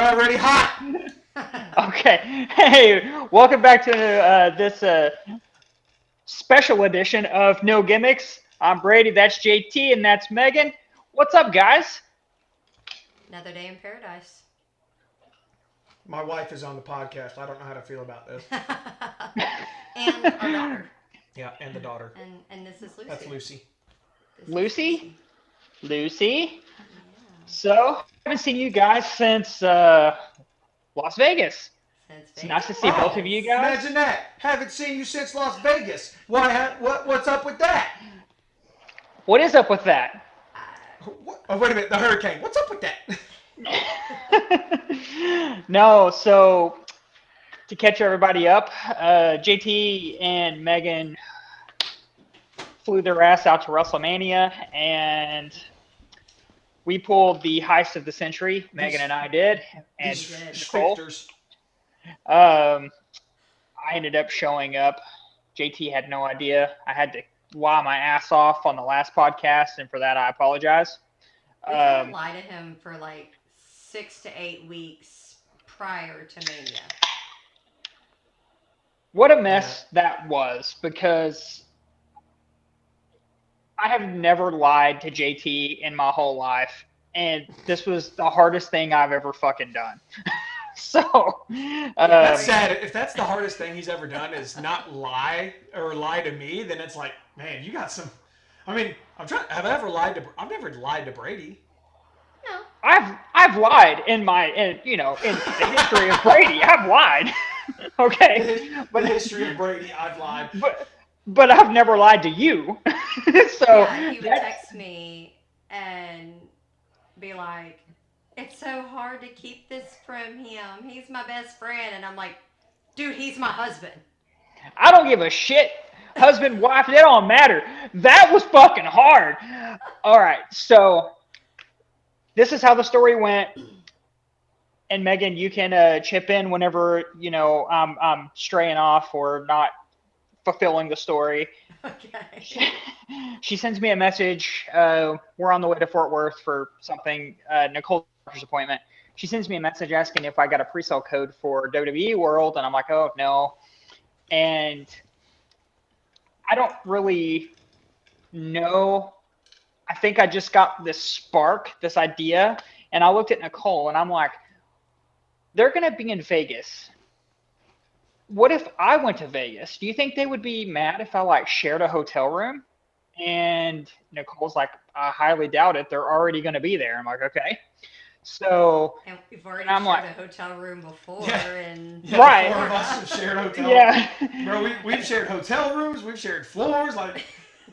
about ready hot. Okay. Hey, welcome back to this special edition of No Gimmicks. I'm Brady, that's JT, and that's Megan. What's up, guys? Another day in paradise. My wife is on the podcast. I don't know how to feel about this. And our daughter. Yeah, and the daughter. And this is Lucy. That's Lucy. This is Lucy? Lucy. Lucy? Yeah. So, haven't seen you guys since Las Vegas. Since It's nice Vegas. to see both of you guys. Imagine that. Haven't seen you since Las Vegas. What's up with that? What is up with that? Oh, wait a minute. The hurricane. What's up with that? No, so to catch everybody up, JT and Megan flew their ass out to Wrestlemania, and we pulled the heist of the century. Megan and I did, and These Nicole. schwifters. I ended up showing up. JT had no idea. I had to lie my ass off on the last podcast, and for that I apologize. We had to lie to him for like 6 to 8 weeks prior to Mania. What a mess that was, because I have never lied to JT in my whole life, and this was the hardest thing I've ever fucking done. So, That's sad. If that's the hardest thing he's ever done is not lie to me, then it's like, man, you got some. I mean, Have I ever lied to? I've never lied to Brady. No. I've lied in the history of Brady. I've lied. Okay, The history of Brady, I've lied. but I've never lied to you. So Yeah, he would text me and be like, "It's so hard to keep this from him. He's my best friend." And I'm like, "Dude, he's my husband." I don't give a shit. Husband, wife, it don't matter. That was fucking hard. All right, so this is how the story went. And Megan, you can chip in whenever I'm straying off or not fulfilling the story. Okay. She sends me a message. We're on the way to Fort Worth for something. Nicole's doctor's appointment. She sends me a message asking if I got a pre-sale code for WWE World, and I'm like, oh no. And I don't really know. I think I just got this spark, this idea, and I looked at Nicole and I'm like, they're going to be in Vegas. What if I went to Vegas? Do you think they would be mad if I like shared a hotel room? And Nicole's like, I highly doubt it. They're already going to be there. I'm like, okay. So And we've already I'm shared like, a hotel room before, Yeah. and Yeah, Right. The four of us have shared hotel. yeah, Bro, we've shared hotel rooms. We've shared floors. Like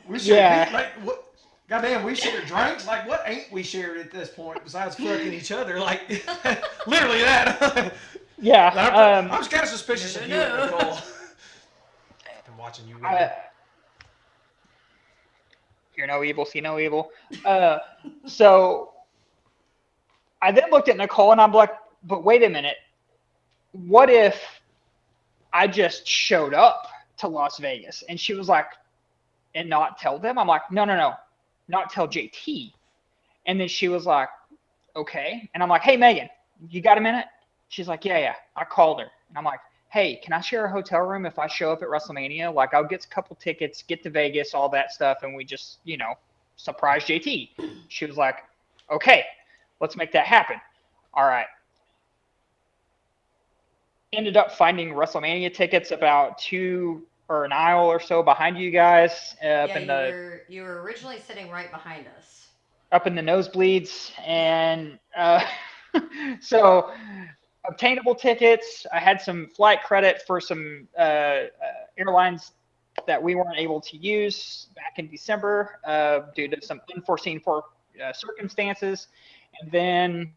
we shared. Yeah. Like what? Goddamn, we shared drinks. Like what ain't we shared at this point besides fucking each other? Like literally that. yeah. I was kind of suspicious of you, No. Nicole. Been watching you. Hear no evil, see no evil. So I then looked at Nicole and I'm like, but wait a minute. What if I just showed up to Las Vegas? And she was like, and not tell them? I'm like, no, not tell JT. And then she was like, okay. And I'm like, hey, Megan, you got a minute? She's like, yeah. I called her. And I'm like, hey, can I share a hotel room if I show up at WrestleMania? Like, I'll get a couple tickets, get to Vegas, all that stuff, and we just, surprise JT. She was like, okay, let's make that happen. All right. Ended up finding WrestleMania tickets about an aisle or so behind you guys, you were originally sitting right behind us. up in the nosebleeds, and so obtainable tickets. I had some flight credit for some airlines that we weren't able to use back in December due to some unforeseen circumstances, and then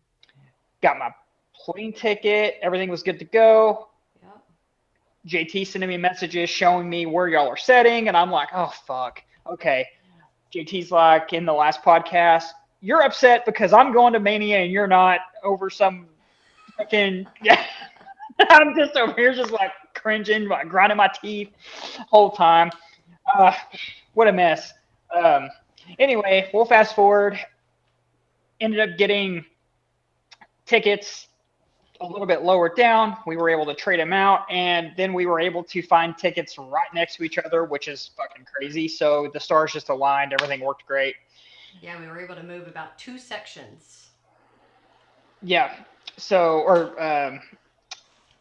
got my plane ticket. Everything was good to go. Yep. JT sending me messages showing me where y'all are setting, and I'm like, oh fuck, okay. JT's like, in the last podcast, you're upset because I'm going to Mania and you're not, over some fucking yeah. I'm just over here just like cringing, like grinding my teeth whole time. What a mess. Anyway, we'll fast forward. Ended up getting tickets a little bit lower down. We were able to trade them out, and then we were able to find tickets right next to each other, which is fucking crazy. So the stars just aligned. Everything worked great. Yeah, we were able to move about 2 sections. Yeah. So, or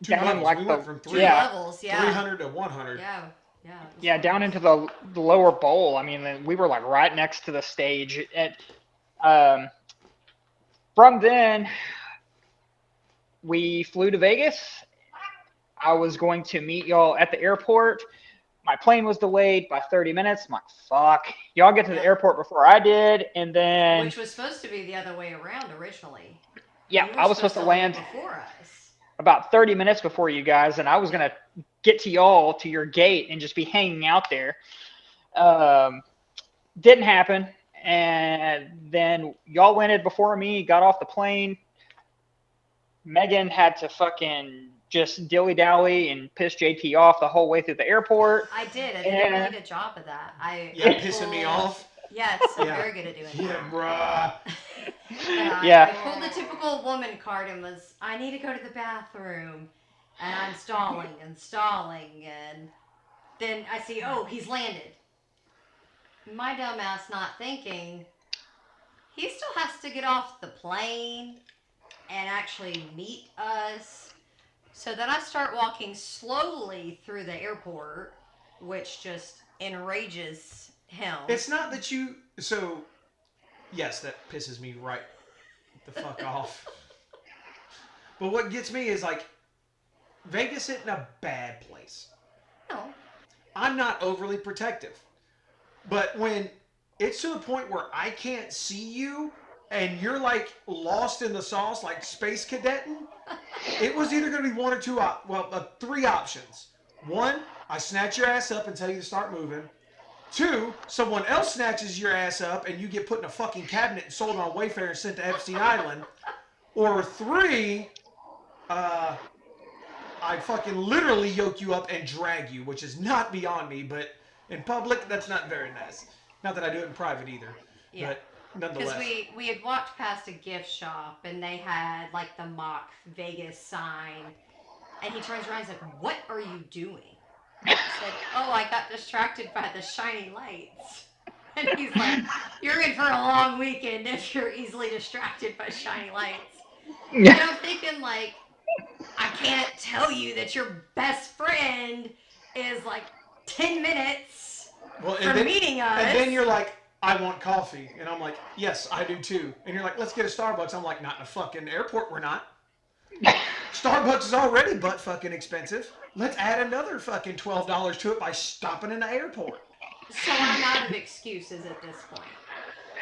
Two down in levels. like We the went from 2 levels, yeah. 300 to 100. Yeah, yeah. it was yeah, fun. down into the lower bowl. I mean, we were like right next to the stage. Um, from then, we flew to Vegas. I was going to meet y'all at the airport. My plane was delayed by 30 minutes. I'm like, fuck. Y'all get to the airport before I did, and then Which was supposed to be the other way around originally. yeah, You were I was supposed to land before us. about 30 minutes before you guys, and I was gonna get to y'all to your gate and just be hanging out there. Didn't happen, and then y'all landed before me, got off the plane. Meaghan had to fucking just dilly dally and piss JT off the whole way through the airport. I did. I did a really good job of that. Pissing me off. Yes, I'm very good at doing that. Yeah, bruh. Yeah. I pulled the typical woman card and was, I need to go to the bathroom. And I'm stalling and stalling. And then I see, oh, he's landed. My dumb ass not thinking, he still has to get off the plane and actually meet us. So then I start walking slowly through the airport, which just enrages him. It's not that you. So, yes, that pisses me right the fuck off. But what gets me is like, Vegas isn't a bad place. No. I'm not overly protective. But when it's to the point where I can't see you and you're like lost in the sauce, like space cadetting, it was either going to be one or two, three options. One, I snatch your ass up and tell you to start moving. Two, someone else snatches your ass up and you get put in a fucking cabinet and sold on Wayfair and sent to Epstein Island. Or three, I fucking literally yoke you up and drag you, which is not beyond me, but in public, that's not very nice. Not that I do it in private either, but nonetheless. Because we had walked past a gift shop and they had like the mock Vegas sign, and he turns around and said, "What are you doing?" I said, "Oh, I got distracted by the shiny lights." And he's like, "You're in for a long weekend if you're easily distracted by shiny lights." And I'm thinking like, I can't tell you that your best friend is like 10 minutes from meeting us. And then you're like, I want coffee. And I'm like, yes, I do too. And you're like, let's get a Starbucks. I'm like, not in a fucking airport, we're not. Starbucks is already butt fucking expensive. Let's add another fucking $12 to it by stopping in the airport. So I'm out of excuses at this point.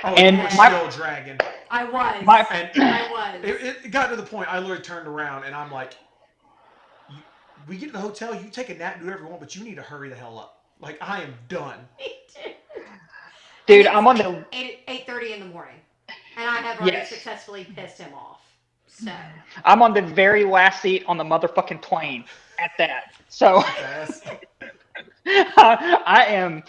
Oh, and you're still dragging. I was. I was. It got to the point I literally turned around and I'm like, we get to the hotel, you take a nap and do whatever you want, but you need to hurry the hell up. Like, I am done. Dude, I'm on the 8:30 in the morning, and I have already successfully pissed him off. So I'm on the very last seat on the motherfucking plane at that. So I am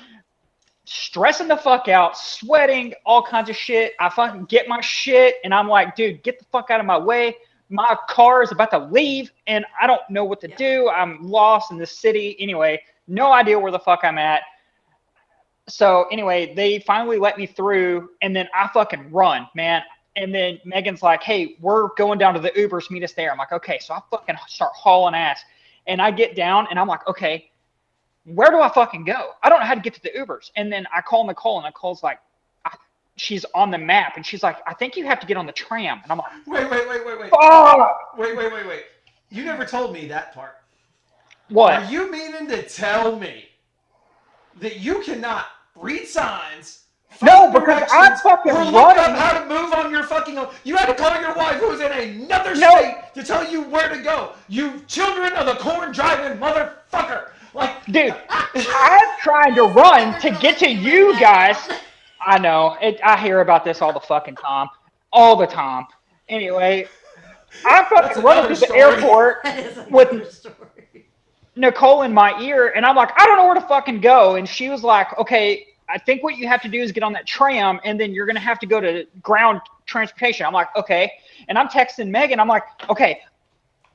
stressing the fuck out, sweating, all kinds of shit. I fucking get my shit, and I'm like, dude, get the fuck out of my way. My car is about to leave, and I don't know what to do. I'm lost in the city. Anyway, no idea where the fuck I'm at. So anyway, they finally let me through, and then I fucking run, man. And then Megan's like, hey, we're going down to the Ubers, meet us there. I'm like, okay. So I fucking start hauling ass. And I get down, and I'm like, okay, where do I fucking go? I don't know how to get to the Ubers. And then I call Nicole, and Nicole's like, she's on the map, and she's like, I think you have to get on the tram. And I'm like, wait. Oh! Wait. You never told me that part. What? Are you meaning to tell me that you cannot read signs? No, because I'm fucking or running. Look up how to move on your fucking own. You had to call your wife who was in another state to tell you where to go. You children of the corn driving motherfucker. Like, dude, I'm trying to run to get to you guys. I know. I hear about this all the fucking time. All the time. Anyway, I'm fucking running to the airport with Nicole in my ear, and I'm like, I don't know where to fucking go. And she was like, okay, I think what you have to do is get on that tram, and then you're going to have to go to ground transportation. I'm like, okay. And I'm texting Megan. I'm like, okay,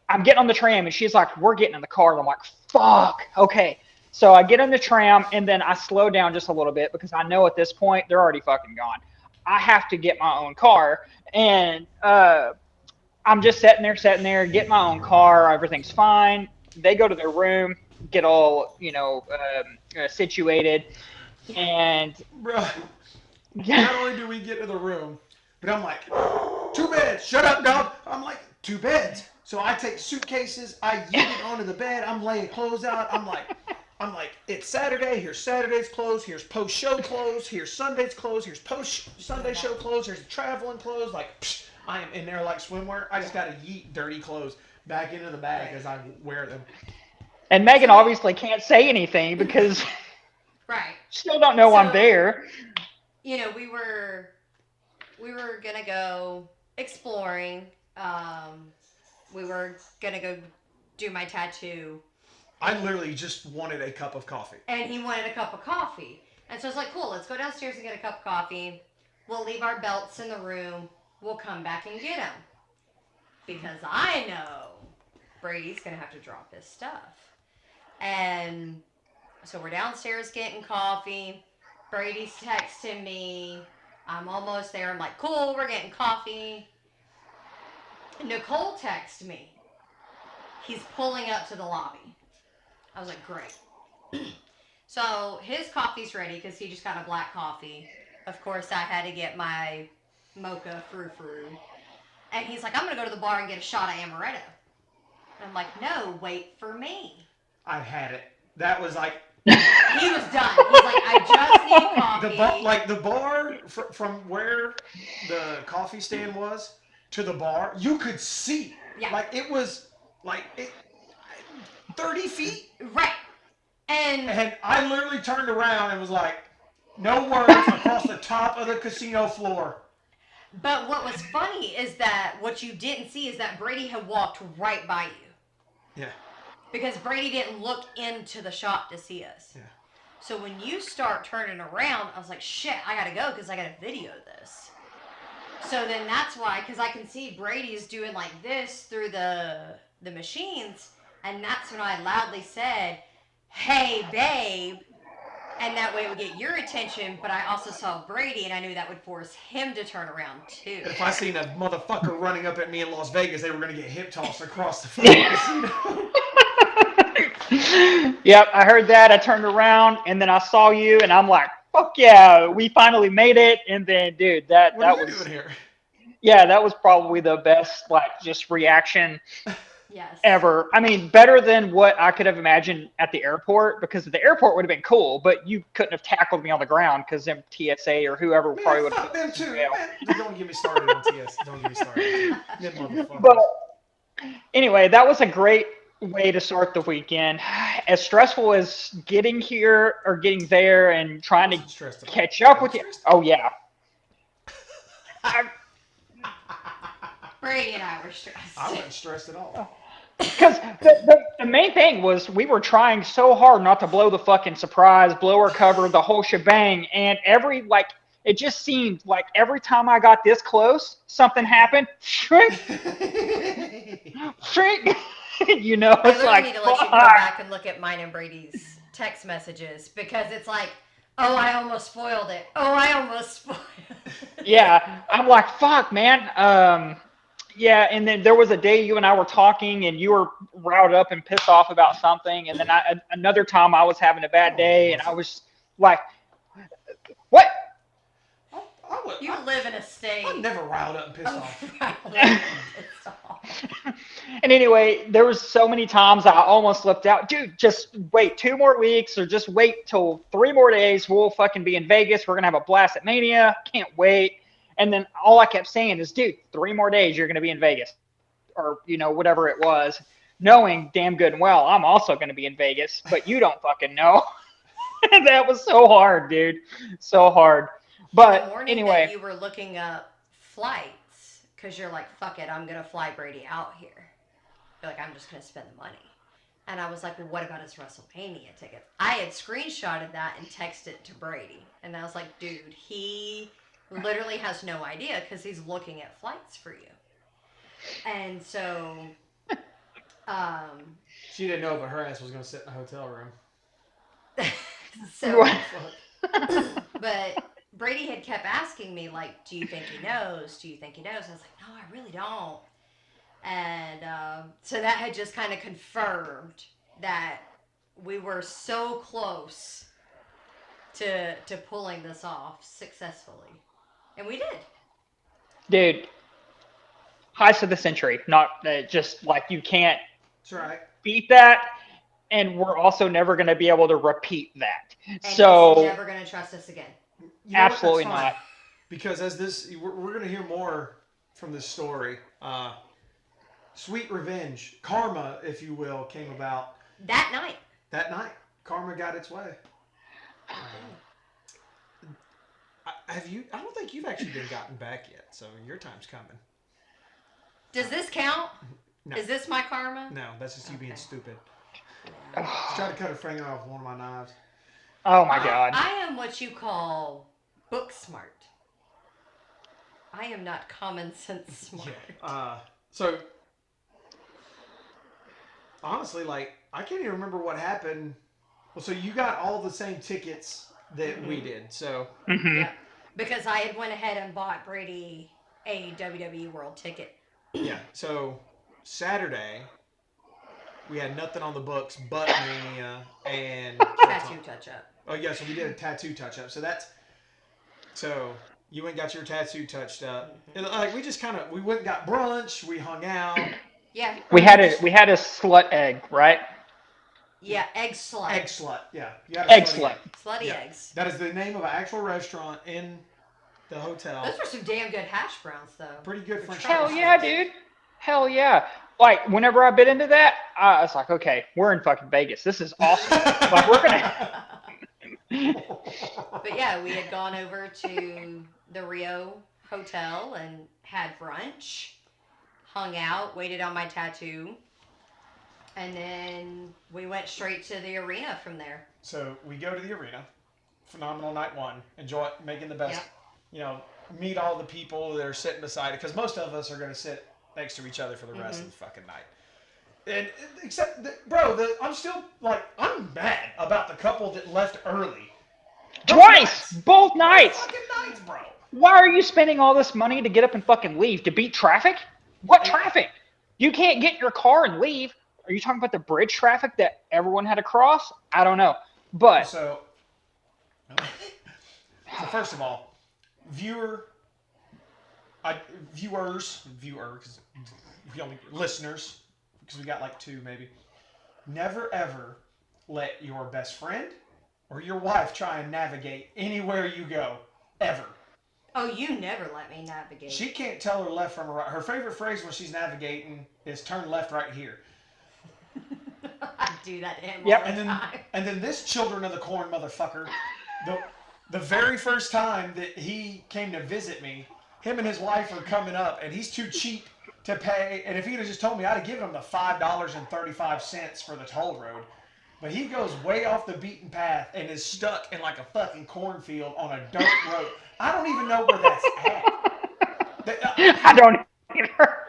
I'm getting on the tram, and she's like, we're getting in the car. And I'm like, fuck, okay. So I get on the tram, and then I slow down just a little bit because I know at this point they're already fucking gone. I have to get my own car, and I'm just sitting there, get my own car. Everything's fine. They go to their room, get all situated, and Bruh, yeah, not only do we get to the room, but I'm like, 2 beds, shut up, dog. I'm like, 2 beds. So I take suitcases, I yeet it onto the bed, I'm laying clothes out. I'm like, it's Saturday, here's Saturday's clothes, here's post-show clothes, here's Sunday's clothes, here's post-Sunday show clothes, here's traveling clothes. Like, psh, I am in there like swimwear. I just got to yeet dirty clothes back into the bag as I wear them. and Megan obviously can't say anything because Right. still don't know I'm there. You know, we were gonna go exploring. We were gonna go do my tattoo. I literally just wanted a cup of coffee. And he wanted a cup of coffee. And so I was like, cool, let's go downstairs and get a cup of coffee. We'll leave our belts in the room. We'll come back and get them. Because I know Brady's going to have to drop his stuff. And so we're downstairs getting coffee. Brady's texting me. I'm almost there. I'm like, cool, we're getting coffee. Nicole texts me. He's pulling up to the lobby. I was like, great. So his coffee's ready because he just got a black coffee. Of course, I had to get my mocha frou-frou. And he's like, I'm going to go to the bar and get a shot of amaretto. And I'm like, no, wait for me. I had it. That was like... He was done. He's like, I just need coffee. The bar from where the coffee stand was to the bar, you could see. Yeah. Like, it was, 30 feet. Right. And I literally turned around and was like, no words across the top of the casino floor. But what was funny is that what you didn't see is that Brady had walked right by you. Yeah. Because Brady didn't look into the shop to see us. Yeah. So when you start turning around, I was like, shit, I gotta go because I gotta video this. So then that's why, because I can see Brady's doing like this through the machines, and that's when I loudly said, hey, babe. And that way it would get your attention, but I also saw Brady, and I knew that would force him to turn around too. If I seen a motherfucker running up at me in Las Vegas, they were going to get hip tossed across the fucking casino. Yep, I heard that. I turned around, and then I saw you, and I'm like, fuck yeah, we finally made it. And then, dude, that What are you was... doing here? Yeah, that was probably the best, just reaction Yes. ever. I mean, better than what I could have imagined at the airport, because the airport would have been cool, but you couldn't have tackled me on the ground because them TSA or whoever Man, probably would fuck have them too. Man, don't get me started on TS. Don't get me started. Them motherfuckers. But anyway, that was a great way to start the weekend. As stressful as getting here or getting there and trying to catch up with you. Oh, yeah. Brady and I were stressed. I wasn't stressed at all. Because the main thing was we were trying so hard not to blow the fucking surprise, blow our cover, the whole shebang. And it just seemed like every time I got this close, something happened. Shrink. Shrink. You know, I it's literally like, need to let you go back and look at mine and Brady's text messages because it's like, oh, I almost spoiled it. Oh, I almost spoiled it. Yeah, I'm like, fuck, man. Yeah, and then there was a day you and I were talking, and you were riled up and pissed off about something, and then another time I was having a bad day, and I was like, what? You live in a state. I'm never riled up and pissed off. And anyway, there was so many times I almost slipped out. Dude, just wait 2 more weeks or just wait till 3 more days. We'll fucking be in Vegas. We're going to have a blast at Mania. Can't wait. And then all I kept saying is, dude, 3 more days, you're going to be in Vegas. Or, whatever it was. Knowing damn good and well, I'm also going to be in Vegas. But you don't fucking know. That was so hard, dude. So hard. But the morning anyway. that you were looking up flights, because you're like, fuck it, I'm going to fly Brady out here. You're like, I'm just going to spend the money. And I was like, well, what about his WrestleMania tickets? I had screenshotted that and texted it to Brady. And I was like, dude, he literally has no idea because he's looking at flights for you. And so Um, She didn't know, but her ass was gonna sit in a hotel room. so, Fuck. but Brady had kept asking me, like, do you think he knows? Do you think he knows? I was like, no, I really don't. And so that had just kind of confirmed that we were so close to pulling this off successfully. And we did. Dude, heist of the century. Not just like you can't That's right. beat that, and we're also never going to be able to repeat that. And So, he's never going to trust us again. You know what? That's absolutely fine. not. Because as this, we're gonna hear more from this story. Sweet revenge, karma, if you will, came about That night. that night. Karma got its way. Have you? I don't think you've actually been gotten back yet. So your time's coming. Does this count? No. Is this my karma? No, that's just you being Okay. stupid. Yeah. Just trying to cut a finger off with one of my knives. Oh my god. I am what you call book smart. I am not common sense smart. Yeah. So honestly, like I can't even remember what happened. Well, so you got all the same tickets that we did. So Mm-hmm. Yep. Because I had went ahead and bought Brady a WWE World ticket. yeah. So Saturday we had nothing on the books but Mania and Tattoo touch up. Oh yeah, so we did a tattoo touch up. So you went and got your tattoo touched up. And, like we just we went and got brunch. We hung out. Yeah. We had a slut egg, right? Yeah, egg slut. Egg slut. Yeah, you had a Egg slutty slut. egg. Slutty Yeah. eggs. That is the name of an actual restaurant in the hotel. Those were some damn good hash browns, though. Pretty good French Hell fries. yeah, dude. Hell yeah. Like, whenever I bit into that, I was like, okay, we're in fucking Vegas. This is awesome. Like, we're gonna. But yeah, we had gone over to the Rio Hotel and had brunch, hung out, waited on my tattoo, and then we went straight to the arena from there. So we go to the arena. Phenomenal night one. Enjoy it, making the best. Yep. You know, meet all the people that are sitting beside it because most of us are going to sit next to each other for the rest of the fucking night. And except, I'm still like I'm mad about the couple that left early. Twice! Both nights! Fucking nights, bro. Why are you spending all this money to get up and fucking leave? To beat traffic? What traffic? You can't get in your car and leave. Are you talking about the bridge traffic that everyone had to cross? I don't know. But So first of all, viewers, because listeners, because we got like two maybe. Never ever let your best friend or your wife try and navigate anywhere you go, ever. Oh, you never let me navigate. She can't tell her left from her right. Her favorite phrase when she's navigating is "turn left right here." I do that to him Yep. all the time. And then this children of the corn motherfucker, the very first time that he came to visit me, him and his wife are coming up, and he's too cheap to pay. And if he'd have just told me, I'd have given him the $5.35 for the toll road. But he goes way off the beaten path and is stuck in like a fucking cornfield on a dirt road. I don't even know where that's at. I don't either.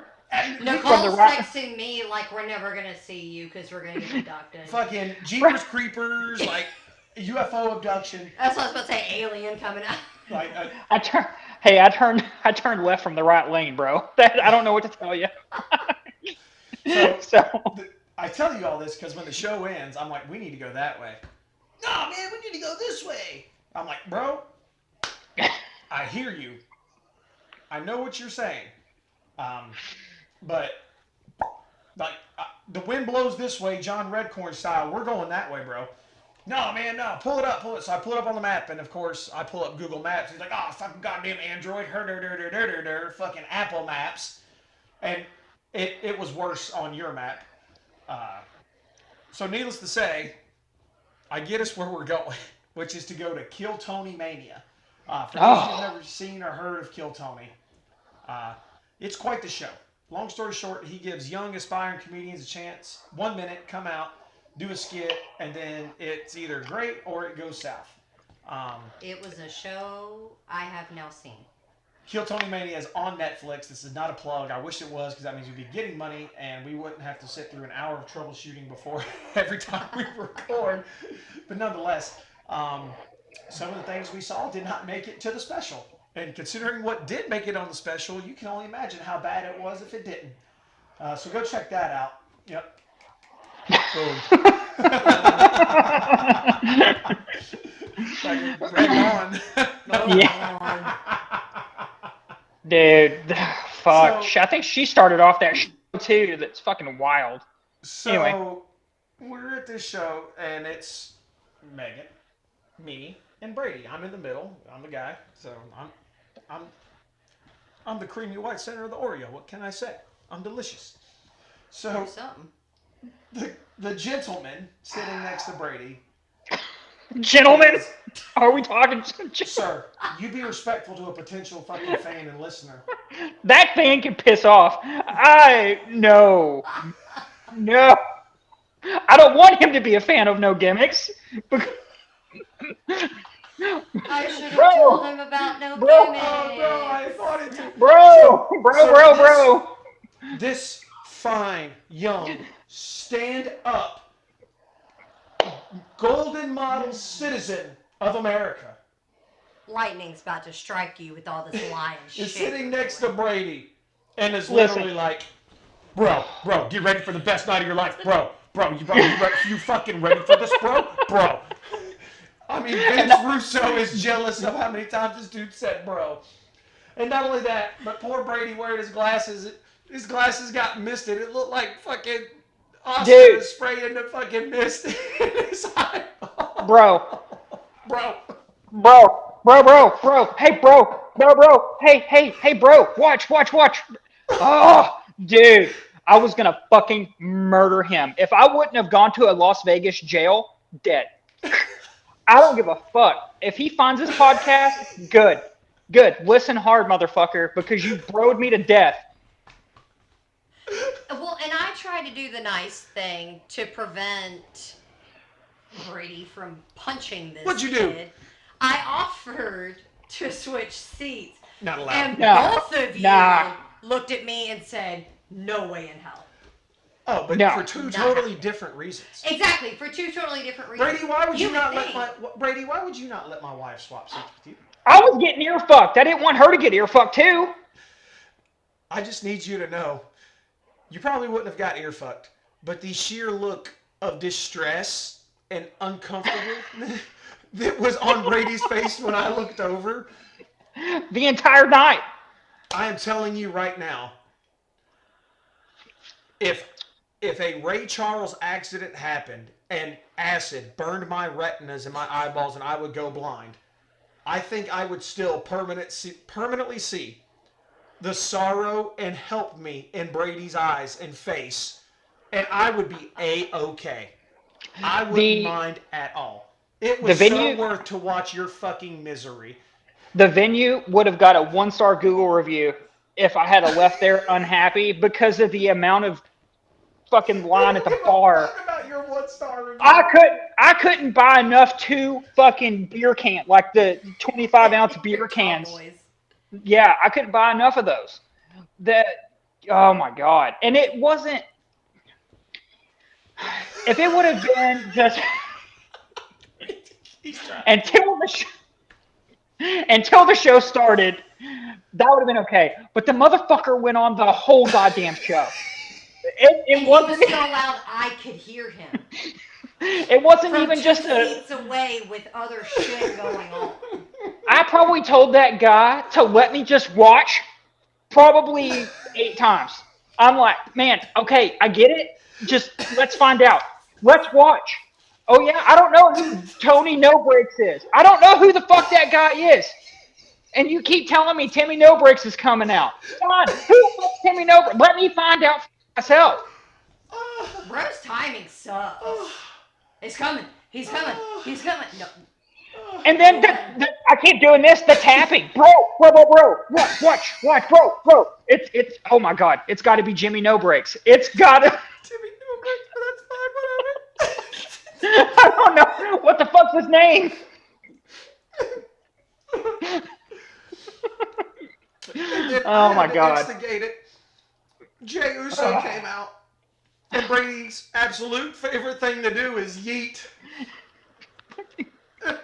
Nicole's texting me like we're never gonna see you because we're gonna get abducted. Fucking Jeepers Creepers, like UFO abduction. That's what I was about to say. Alien coming out. Like I turned left from the right lane, bro. I don't know what to tell you. So I tell you all this because when the show ends, I'm like, we need to go that way. No, man, we need to go this way. I'm like, bro, I hear you. I know what you're saying. But like the wind blows this way, John Redcorn style. We're going that way, bro. No, man, no. Pull it up. So I pull it up on the map, and of course I pull up Google Maps. He's like, oh, fucking goddamn Android, fucking Apple Maps, and it was worse on your map. So needless to say, I get us where we're going, which is to go to Kill Tony Mania. For those who've never seen or heard of Kill Tony, it's quite the show. Long story short, he gives young aspiring comedians a chance. 1 minute, come out, do a skit, and then it's either great or it goes south. It was a show I have now seen. Kill Tony Mania is on Netflix. This is not a plug. I wish it was, because that means we'd be getting money and we wouldn't have to sit through an hour of troubleshooting before every time we record. But nonetheless, some of the things we saw did not make it to the special. And considering what did make it on the special, you can only imagine how bad it was if it didn't. So go check that out. Yep. Boom. Red on. Yeah. Dude, fuck. So- I think she started off that show too. That's fucking wild. So Anyway. we're at this show, and it's Meaghan, me, and Brady. I'm in the middle. I'm the guy. So I'm the creamy white center of the Oreo. What can I say? I'm delicious. So Or something. the gentleman sitting next to Brady, Gentlemen, are we talking? sir, you be respectful to a potential fucking fan and listener. That fan can piss off. No. I don't want him to be a fan of No Gimmicks. I should have Bro. told him about no Bro. gimmicks. Oh, bro, I thought it too. Bro. This fine, young, stand-up, golden model citizen of America Lightning's about to strike you with all this lion shit. is sitting next to Brady and is literally like, bro, get ready for the best night of your life, bro, you fucking ready for this, bro. I mean, Vince Russo is jealous of how many times this dude said bro. And not only that, but poor Brady wearing his glasses got misted. It looked like fucking Oscar spraying the fucking mist in his eyeball. Bro. Hey, bro. Hey, bro. Watch. Oh, dude. I was going to fucking murder him. If I wouldn't have gone to a Las Vegas jail, dead. I don't give a fuck. If he finds this podcast, good. Listen hard, motherfucker, because you broed me to death. Well, and I tried to do the nice thing to prevent Brady from punching this What'd you do? kid. I offered to switch seats. Not allowed. And No. both of you Nah. looked at me and said, no way in hell. Oh, but No. for two totally different reasons. Exactly, for two totally different reasons. Brady, why would you not would let my wife swap seats with you? I was getting ear fucked. I didn't want her to get ear fucked too. I just need you to know, you probably wouldn't have got ear fucked, but the sheer look of distress and uncomfortable that was on Brady's face when I looked over. The entire night. I am telling you right now, if a Ray Charles accident happened and acid burned my retinas and my eyeballs and I would go blind, I think I would still permanently see the sorrow and help me in Brady's eyes and face, and I would be A-okay. I wouldn't mind at all. It was so worth to watch your fucking misery. The venue would have got a 1-star Google review if I had left there unhappy because of the amount of fucking line at the bar. Talk about your 1-star review. I couldn't buy enough 2 fucking beer cans, like the 25-ounce beer cans. Yeah, I couldn't buy enough of those. Oh my God. And it wasn't, if it would have been just until the show started, that would have been okay. But the motherfucker went on the whole goddamn show. It wasn't so loud I could hear him. It wasn't From even 2 just seats away with other shit going on. I probably told that guy to let me just watch probably 8 times. I'm like, man, okay, I get it. Just let's find out. Let's watch. Oh yeah, I don't know who Tony No Breaks is. I don't know who the fuck that guy is. And you keep telling me Timmy No Breaks is coming out. Come on, who the fuck's Timmy No Breaks? Let me find out for myself. Bro's timing sucks. It's coming. He's coming. No. And then I keep doing this, the tapping. Bro. Watch, bro. It's oh my God. It's got to be Jimmy No Breaks. It's got to. Timmy No Breaks, but that's fine, whatever. I don't know. What the fuck's his name? And then I Oh had my to God. instigate it. Jey Uso came out. And Brady's absolute favorite thing to do is yeet. And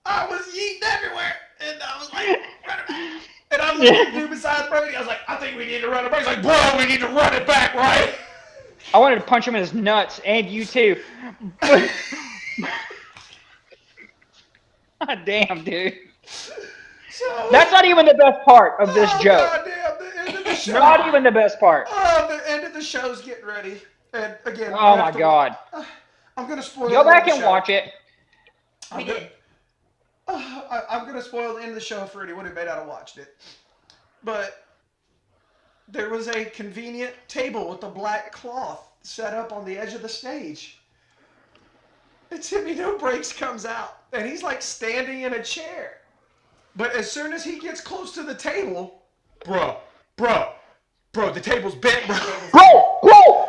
I was yeeting everywhere. And I was like, run it back. And I looked at the dude beside Brady. I was like, I think we need to run it back. He's like, bro, we need to run it back, right? I wanted to punch him in his nuts, and you too. God damn, dude. So, That's not even the best part of this oh, joke. goddamn, the end of the show. Not even the best part. Oh, the end of the show's getting ready. And again, you Oh have my to, God. I'm going to spoil Go the end back of the and show. watch it. We did. I'm going to spoil the end of the show for anyone who may not have watched it. But there was a convenient table with a black cloth set up on the edge of the stage. And Timmy No Breaks comes out, and he's like standing in a chair. But as soon as he gets close to the table, bro, the table's bent, bro.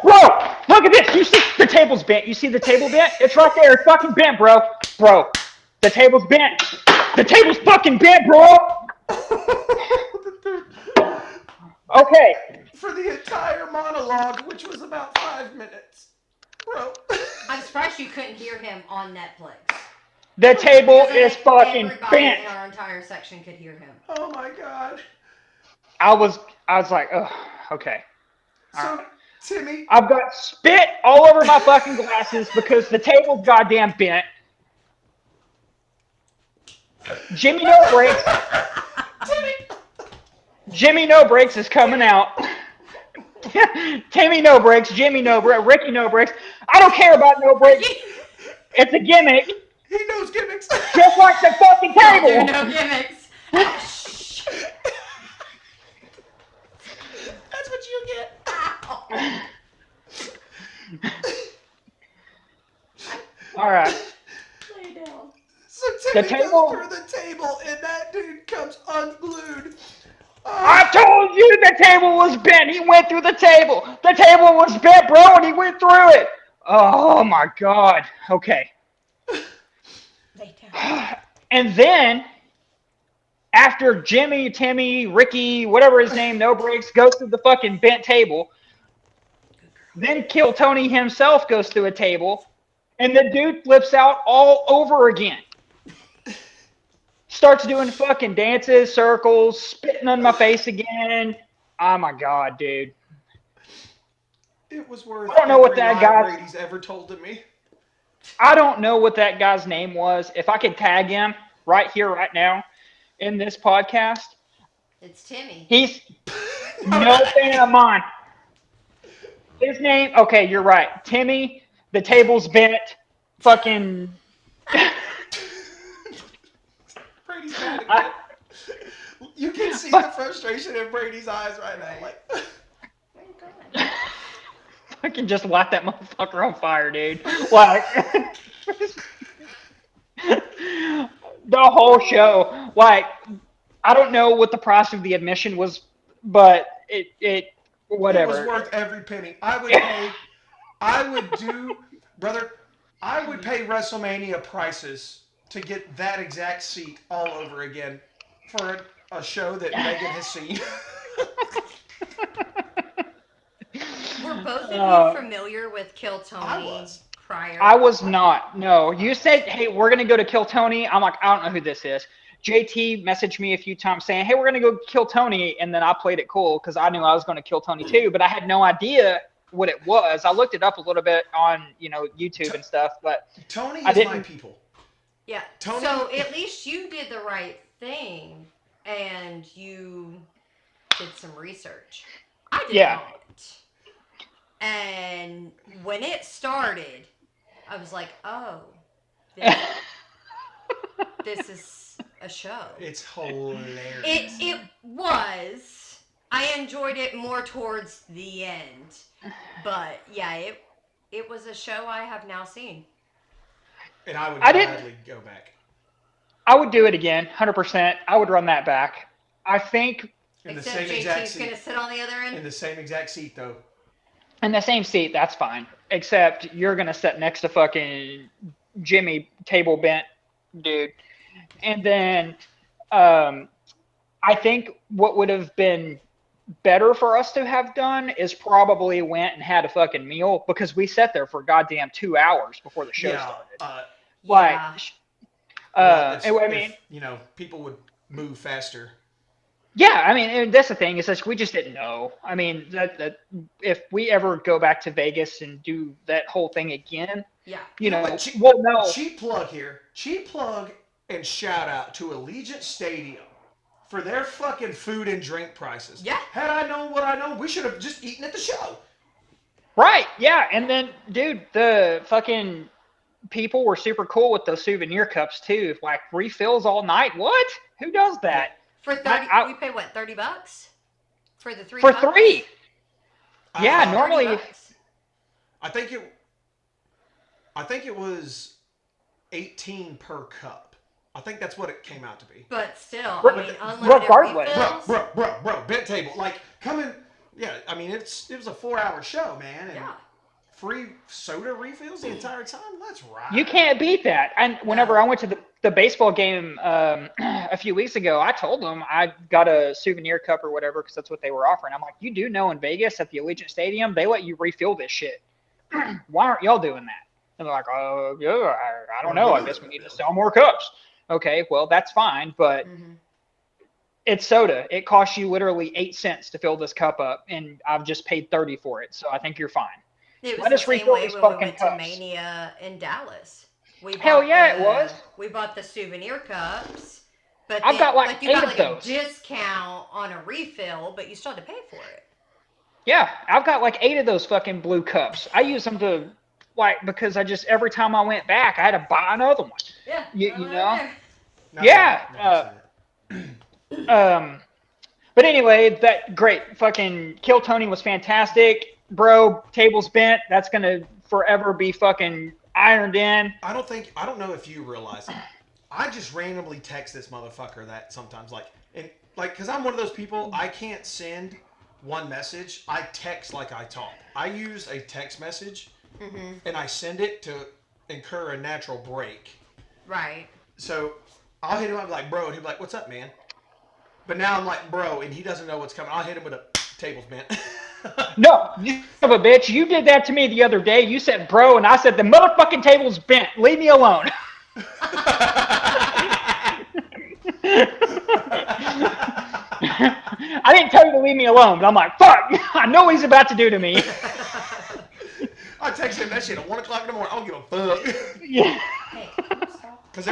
Bro, look at this. You see the table's bent. You see the table bent? It's right there. It's fucking bent, bro. Bro, the table's bent. The table's fucking bent, bro. Okay. For the entire monologue, which was about 5 minutes. Bro. I'm surprised you couldn't hear him on Netflix. The table Because I is think fucking everybody bent. in our entire section could hear him. Oh my God. I was like, oh, okay. So, Timmy. I've got spit all over my fucking glasses because the table's goddamn bent. Jimmy No Breaks. Jimmy No Breaks is coming out. Timmy No Breaks, Jimmy No Breaks, Ricky No Breaks. I don't care about No Breaks. It's a gimmick. He knows gimmicks. Just like the fucking Don't do table. no gimmicks. That's what you get. All right. Lay down. So Timmy table- goes through the table, and that dude comes unglued. I told you the table was bent. He went through the table. The table was bent, bro, and he went through it. Oh my God. Okay. Lay down. And then, after Jimmy, Timmy, Ricky, whatever his name, No Breaks, goes through the fucking bent table, then Kill Tony himself goes through a table, and the dude flips out all over again. Starts doing fucking dances, circles, spitting on my face again. Oh my God, dude. It was worth I don't know what every that lie guy- Brady's ever told to me. I don't know what that guy's name was. If I could tag him right here, right now, in this podcast, It's Timmy. he's no fan of mine. His name, okay, you're right. Timmy, the table's bent, fucking. Brady's mad again. You can see the frustration in Brady's eyes right now. Like, Where you going? Fucking just light that motherfucker on fire, dude. Like, the whole show. Like, I don't know what the price of the admission was, but it whatever. it was worth every penny. I would pay. I would pay WrestleMania prices to get that exact seat all over again for a show that Meaghan has seen. Were both of you familiar with Kill Tony I was. prior? I was not. No, you said, "Hey, we're gonna go to Kill Tony." I'm like, I don't know who this is. JT messaged me a few times saying, "Hey, we're gonna go kill Tony," and then I played it cool because I knew I was going to kill Tony too, but I had no idea what it was. I looked it up a little bit on YouTube and stuff, but Tony I is my didn't- people. Yeah. Tony- So at least you did the right thing and you did some research. I did Yeah. not. And when it started, I was like, oh, this is a show. It's hilarious. It was. I enjoyed it more towards the end. But yeah, it was a show I have now seen. And I would I didn't- gladly go back. I would do it again, 100%. I would run that back. I think In the Except same exact JT's going to seat. sit on the other end. In the same exact seat, though. in the same seat, that's fine. Except you're gonna sit next to fucking Jimmy table bent dude. And then I I think what would have been better for us to have done is probably went and had a fucking meal because we sat there for goddamn 2 hours before the show Yeah. started. Like, Yeah. Well, I mean, if you know people would move faster. yeah, I mean, and that's the thing is that we just didn't know. I mean, that if we ever go back to Vegas and do that whole thing again, Yeah. You know what? we'll know. Cheap plug here. Cheap plug and shout out to Allegiant Stadium for their fucking food and drink prices. Yeah. Had I known what I know, we should have just eaten at the show. Right, yeah, and then, dude, the fucking people were super cool with those souvenir cups too. Like refills all night. What? Who does that? For 30, we paid what, $30 for the 3 For cups? 3. Yeah, Uh, normally. $30. I think it was 18 per cup. I think that's what it came out to be. But still, I mean, unlimited regardless. refills. Bro, bent table. Like, come in. Yeah, I mean, it was a 4-hour show, man. And Yeah. free soda refills the entire time? That's right. You can't beat that. And whenever I went to the baseball game a few weeks ago, I told them I got a souvenir cup or whatever because that's what they were offering. I'm like, you do know in Vegas at the Allegiant Stadium, they let you refill this shit. Why aren't y'all doing that? And they're like, oh, yeah, I don't know. I guess we need to sell more cups. Okay, well, that's fine, but it's soda. It costs you literally 8 cents to fill this cup up, and I've just paid 30 for it, so I think you're fine. It was Let the us same refill way these when we fucking went cups. to Mania in Dallas. Hell yeah, it was. We bought the souvenir cups, but I've got like you 8 got of like those. a discount on a refill, but you still had to pay for it. Yeah, I've got like 8 of those fucking blue cups. I use them to, because I just, every time I went back, I had to buy another one. Yeah. You know? Not Yeah. But anyway, that great. Fucking Kill Tony was fantastic. Bro, tables bent. That's going to forever be fucking ironed in. I don't know if you realize it. I just randomly text this motherfucker that sometimes, because I'm one of those people, I can't send one message. I text like I talk. I use a text message and I send it to incur a natural break. Right. So I'll hit him up like, bro, and he'll be like, what's up, man? But now I'm like, bro, and he doesn't know what's coming. I'll hit him with a tables bent. No, you son of a bitch. You did that to me the other day. You said, bro, and I said, the motherfucking table's bent. Leave me alone. I didn't tell you to leave me alone, but I'm like, fuck, I know what he's about to do to me. I text him that shit at 1 o'clock in the morning. I don't give a fuck. Yeah. Hey, can you stop? Because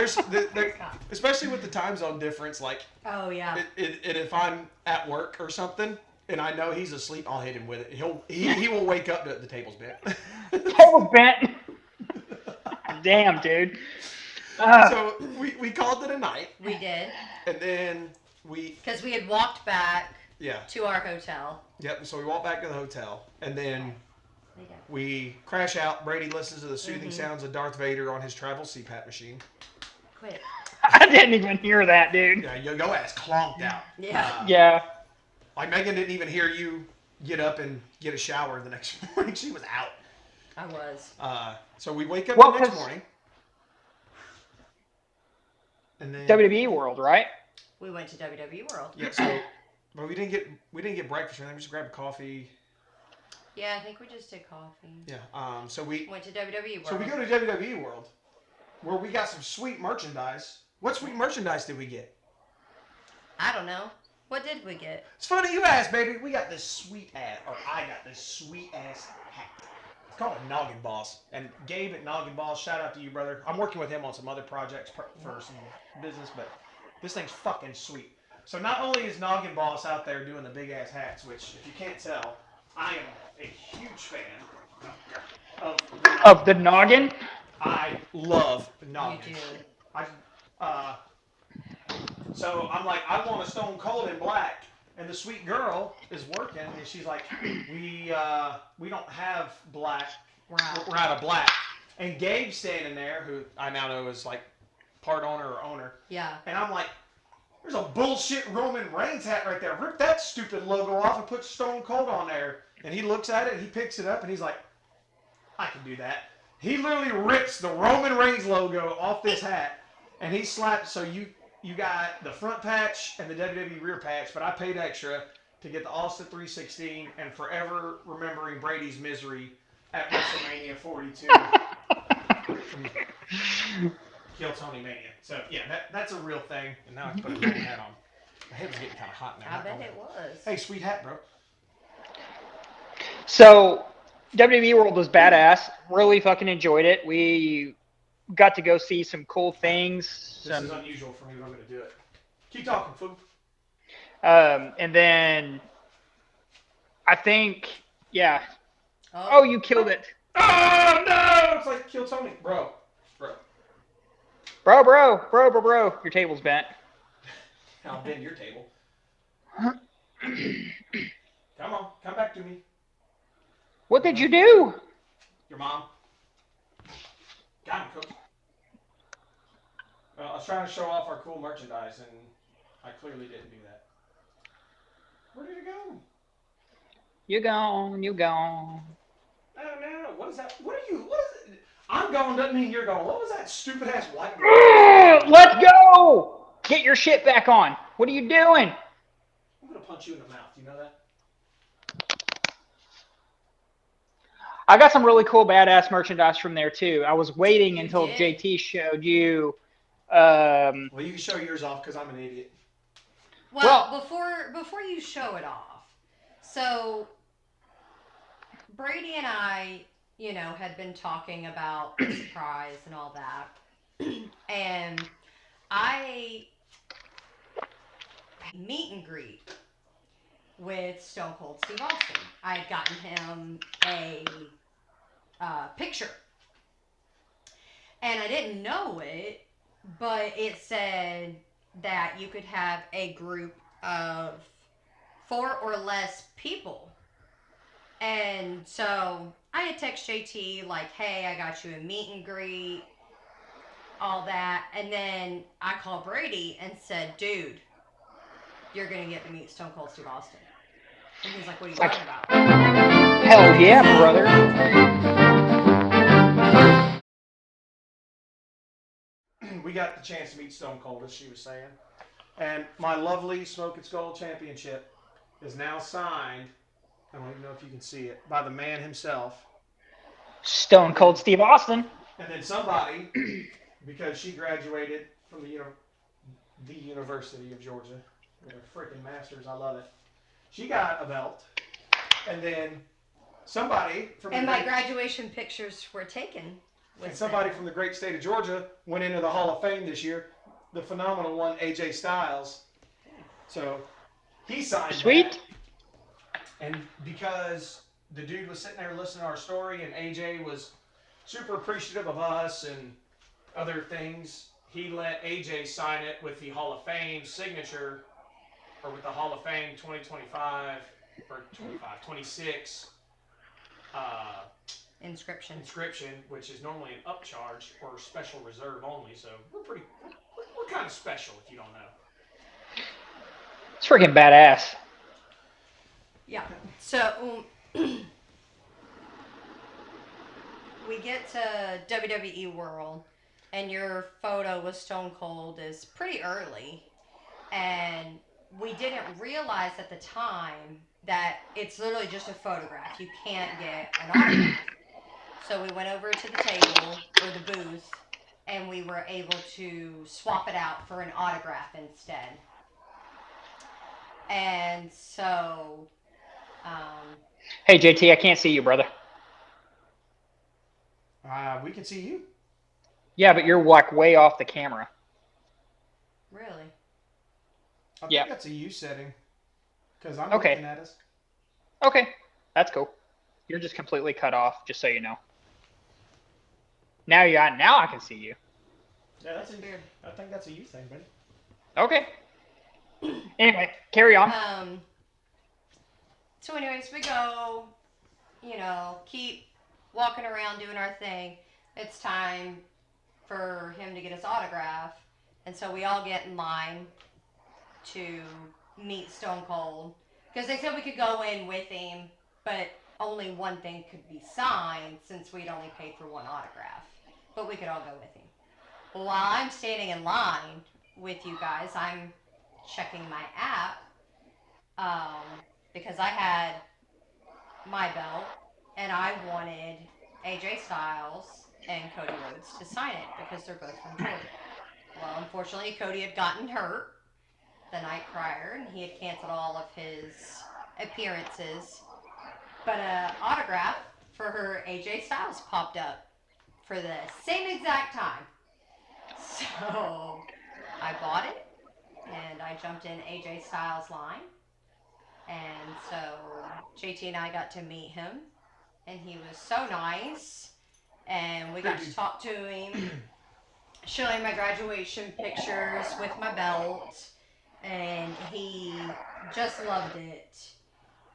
especially with the time zone difference, Oh yeah. if I'm at work or something and I know he's asleep, I'll hit him with it. He will wake up to the table's bent. Table's bent. Damn, dude. So we called it a night. We did. And then Because we had walked back yeah. to our hotel. Yep, so we walked back to the hotel and then we crash out. Brady listens to the soothing sounds of Darth Vader on his travel CPAP machine. Quit. I didn't even hear that, dude. Yeah, your ass clonked out. Yeah. Yeah. Like Meaghan didn't even hear you get up and get a shower the next morning. She was out. I was. So we wake up Well, the next 'cause- morning. And then WWE World, right? We went to WWE World. yeah, so but we didn't get breakfast or anything. We just grabbed a coffee. Yeah, I think we just did coffee. Yeah. So we Went to WWE World. so we go to WWE World where we got some sweet merchandise. What sweet merchandise did we get? I don't know. What did we get? It's funny you asked, baby. We got this sweet ass, or I got this sweet ass hat. It's called a Noggin Boss. And Gabe at Noggin Boss, shout out to you, brother. I'm working with him on some other projects for some business, but this thing's fucking sweet. So not only is Noggin Boss out there doing the big ass hats, which if you can't tell, I am a huge fan Of the noggin? I love noggins. You do. So I'm like, I want a Stone Cold in black, and the sweet girl is working, and she's like, we don't have black. We're out of black. And Gabe's standing there, who I now know is like part owner or owner. Yeah. And I'm like, there's a bullshit Roman Reigns hat right there. Rip that stupid logo off and put Stone Cold on there. And he looks at it, and he picks it up, and he's like, I can do that. He literally rips the Roman Reigns logo off this hat, and he slaps. So you got the front patch and the WWE rear patch, but I paid extra to get the Austin 316 and forever remembering Brady's misery at WrestleMania 42 from Kill Tony Mania. So yeah, that's a real thing. And now I can put a cool hat on. My head was getting kind of hot now. I bet it was. Hey, sweet hat, bro. So, WWE World was badass. Really fucking enjoyed it. We got to go see some cool things. This is unusual for me, but I'm going to do it. Keep talking, fool. And then I think, yeah. Oh, you killed it. Oh, no! It's like Kill Tony. Bro. Your table's bent. I'll bend your table. Come on. Come back to me. What did you do? Your mom. Got him, Coach. Well, I was trying to show off our cool merchandise, and I clearly didn't do that. Where did it go? You gone. Oh, no. What is that? What is it? I'm gone doesn't mean you're gone. What was that stupid-ass white girl? Let's go! Get your shit back on. What are you doing? I'm going to punch you in the mouth. You know that? I got some really cool badass merchandise from there, too. I was waiting You until did? JT showed you. Well, you can show yours off because I'm an idiot. Well, before you show it off, so Brady and I, had been talking about the surprise and all that, and I meet and greet with Stone Cold Steve Austin. I had gotten him a picture, and I didn't know it, but it said that you could have a group of 4 or less people. And so I had text JT like, hey, I got you a meet and greet, all that. And then I called Brady and said, dude, you're going to get to meet Stone Cold Steve Austin. And he's like, what are you talking about? Hell yeah, brother. We got the chance to meet Stone Cold, as she was saying. And my lovely Smoke and Skull Championship is now signed, I don't even know if you can see it, by the man himself. Stone Cold Steve Austin. And then somebody, because she graduated from the University of Georgia, they're freaking masters, I love it. She got a belt. And then somebody from And my graduation pictures were taken. And somebody from the great state of Georgia went into the Hall of Fame this year. The phenomenal one, AJ Styles. So he signed Sweet. that. And because the dude was sitting there listening to our story and AJ was super appreciative of us and other things, he let AJ sign it with the Hall of Fame signature, or with the Hall of Fame 2025 or 25, 26 inscription, which is normally an upcharge or special reserve only. So we're kind of special if you don't know. It's freaking badass. Yeah. So we get to WWE World, and your photo with Stone Cold is pretty early, and we didn't realize at the time that it's literally just a photograph. You can't get an autograph. So we went over to the table, or the booth, and we were able to swap it out for an autograph instead. And so... Hey, JT, I can't see you, brother. We can see you. Yeah, but you're like way off the camera. Really? I think that's a you setting. Because I'm Okay. looking at us. Okay, that's cool. You're just completely cut off, just so you know. Now I can see you. Yeah, that's weird. I think that's a you thing, buddy. Okay. Anyway, carry on. So anyways, we go, keep walking around doing our thing. It's time for him to get his autograph. And so we all get in line to meet Stone Cold. Because they said we could go in with him, but only one thing could be signed since we'd only paid for one autograph. But we could all go with him. Well, while I'm standing in line, with you guys, I'm checking my app because I had my belt and I wanted AJ Styles and Cody Rhodes to sign it because they're both from Georgia. Well, unfortunately, Cody had gotten hurt the night prior and he had canceled all of his appearances. But an autograph for her AJ Styles popped up for the same exact time. So I bought it and I jumped in AJ Styles' line. And so JT and I got to meet him, and he was so nice. And we got to talk to him, show him my graduation pictures with my belt, and he just loved it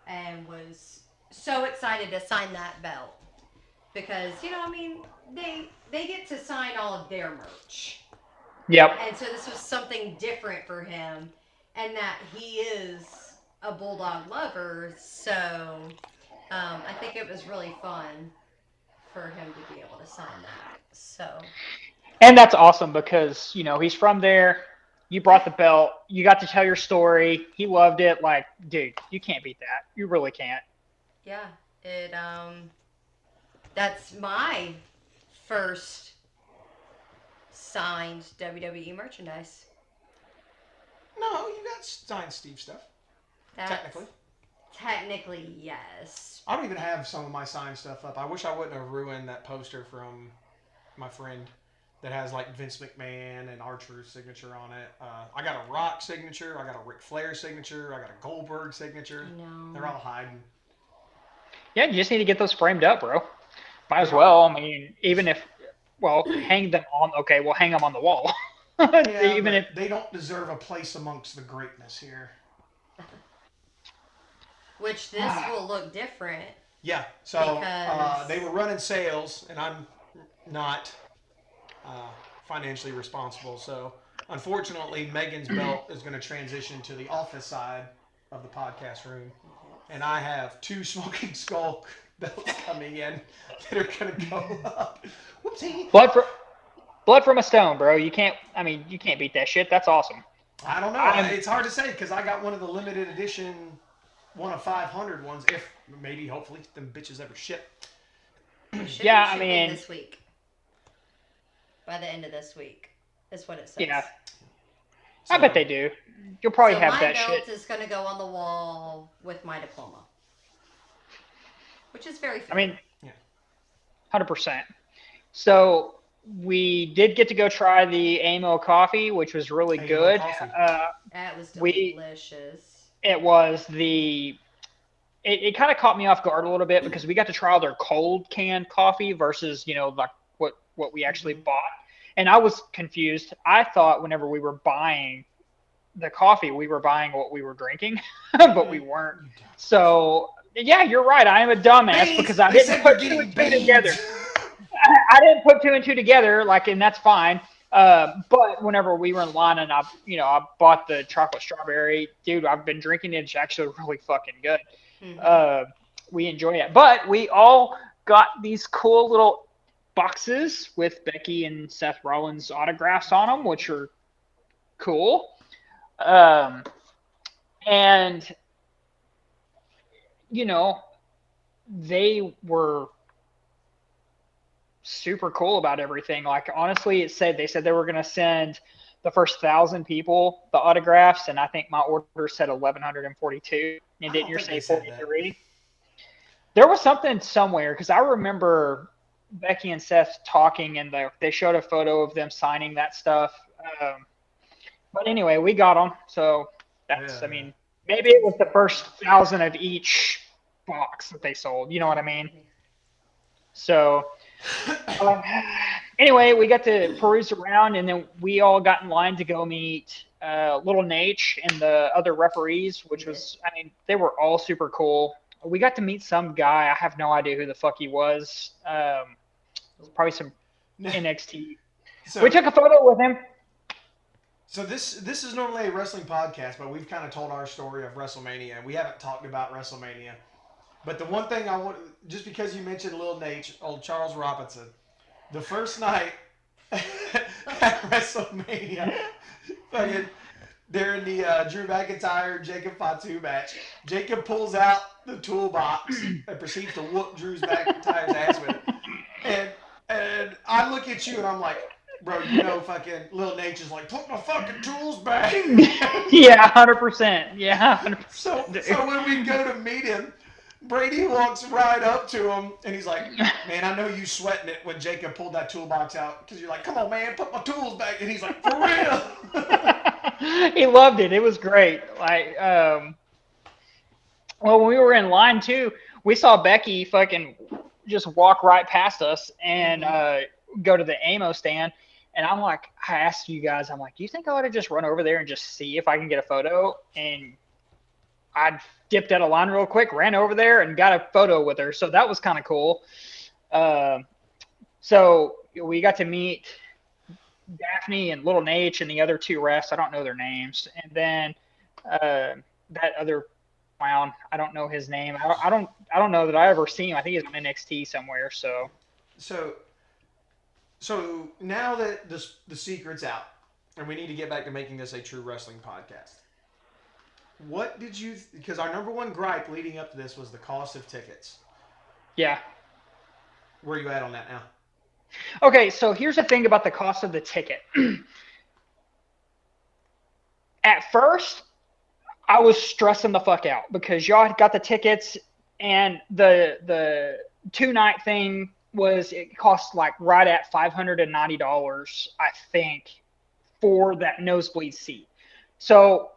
and was so excited to sign that belt because I mean they get to sign all of their merch. Yep. And so this was something different for him, and that he is a bulldog lover. So I think it was really fun for him to be able to sign that. So And that's awesome because, he's from there. You yeah, brought the belt. You got to tell your story. He loved it. Like, dude, you can't beat that. You really can't. yeah, it that's my first signed WWE merchandise. No, you got signed Steve stuff. That's Technically. technically yes. I don't even have some of my signed stuff up. I wish I wouldn't have ruined that poster from my friend that has like Vince McMahon and R-Truth's signature on it. I got a Rock signature. I got a Ric Flair signature. I got a Goldberg signature. They're No. all hiding. Yeah, you just need to get those framed up, bro. Might They as are. well. I mean, even if, well, hang them on. Okay, we'll hang them on the wall. Yeah, Even if, but they don't deserve a place amongst the greatness here. Which this will look different Yeah, so because they were running sales, and I'm not uh, financially responsible. So unfortunately, Megan's belt is going to transition to the office side of the podcast room, and I have two Smoking Skull belts coming in that are going to go up. Whoopsie. blood for, blood from a stone, bro. You can't. I mean, you can't beat that shit. That's awesome. I don't know. I'm. It's hard to say because I got one of the limited edition, one of 500 ones. If maybe, hopefully, them bitches ever ship. it should Yeah, be I shipping mean, this week. By the end of this week, is what it yeah. says. I bet So they do. You'll probably So have my that shit. belt is going to go on the wall with my diploma, which is very I fitting. mean, yeah, 100%. So we did get to go try the AMO coffee, which was really AMO good. coffee. Uh, That was we delicious. it was the it kind of caught me off guard a little bit because we got to try all their cold canned coffee versus like what we actually Mm-hmm. bought, and I was confused. I thought whenever we were buying the coffee, we were buying what we were drinking, but we weren't. You dumb. So yeah, you're right. I am a dumbass Beans. because I They didn't said we're put two getting and two together. beans. I didn't put two and two together, like, and that's fine. But whenever we were in line and I bought the chocolate strawberry, dude, I've been drinking it. It's actually really fucking good. Mm-hmm. Uh, we enjoy it. But we all got these cool little boxes with Becky and Seth Rollins autographs on them, which are cool. Um, and you know, they were super cool about everything. Like honestly, they said they were going to send the first 1,000 people the autographs, and I think my order said 1,142. And I didn't don't yours think they say said that. 43? There was something somewhere because I remember Becky and Seth talking, and they showed a photo of them signing that stuff. But anyway, we got them, so that's. I Yeah. mean, maybe it was the first 1,000 of each box that they sold. You know what I mean? So um, anyway, we got to peruse around, and then we all got in line to go meet Little Nate and the other referees, which was, I mean, they were all super cool. We got to meet some guy. I have no idea who the fuck he was. Probably some NXT. So, We took a photo with him. so this is normally a wrestling podcast, but we've kind of told our story of WrestleMania. We haven't talked about WrestleMania. But the one thing I want, just because you mentioned Lil Nate, old Charles Robinson, the first night at WrestleMania, Fucking during the Drew McIntyre Jacob Fatu match, Jacob pulls out the toolbox and proceeds to whoop Drew McIntyre's ass with it. And I look at you and I'm like, bro, you know, fucking Lil Nature's like, put my fucking tools back. Yeah, 100%. Yeah, 100%. So when we go to meet him, Brady walks right up to him and he's like, man, I know you sweating it when Jacob pulled that toolbox out because you're like, come on, man, put my tools back. And he's like, for real. He loved it. It was great. Like, well, when we were in line too, we saw Becky fucking just walk right past us and go to the ammo stand. And I'm like, I asked you guys, I'm like, do you think I ought to just run over there and just see if I can get a photo? And I dipped out of line real quick, ran over there and got a photo with her. So that was kind of cool. So we got to meet Daphne and Little Nate and the other two refs. I don't know their names. And then that other clown, I don't know his name. I don't know that I ever seen him. I think he's on NXT somewhere. So now that the secret's out, and we need to get back to making this a true wrestling podcast. What did you? Because our number one gripe leading up to this was the cost of tickets. Yeah. Where are you at on that now? Okay, so here's the thing about the cost of the ticket. At first, I was stressing the fuck out because y'all had got the tickets and the 2-night thing it cost like right at $590, I think, for that nosebleed seat. So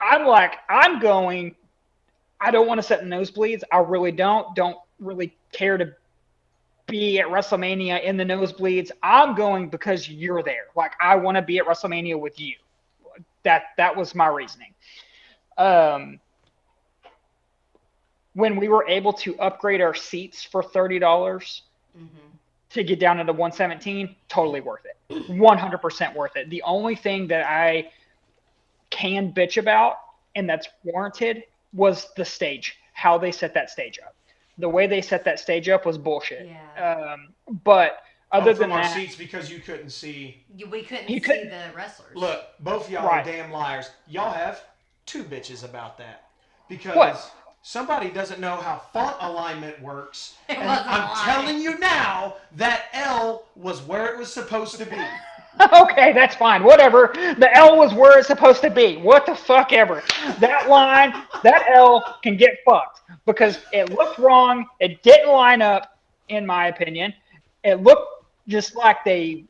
I'm like, I don't want to sit in nosebleeds. I really don't really care to be at WrestleMania in the nosebleeds. I'm going because you're there. Like, I want to be at WrestleMania with you. That was my reasoning. When we were able to upgrade our seats for $30 to get down into 117, totally worth it. 100% worth it. The only thing that I can bitch about, and that's warranted, was the stage, how they set that stage up. The way they set that stage up was bullshit. Yeah. But other than our that, seats because you couldn't see. We couldn't see the wrestlers. Look, both y'all are damn liars. Y'all have two bitches about that because somebody doesn't know how font alignment works. And I'm telling you now that L was where it was supposed to be. Okay, that's fine. Whatever. The L was where it's supposed to be. What the fuck ever. That line, that L can get fucked because it looked wrong. It didn't line up, in my opinion. It looked just like they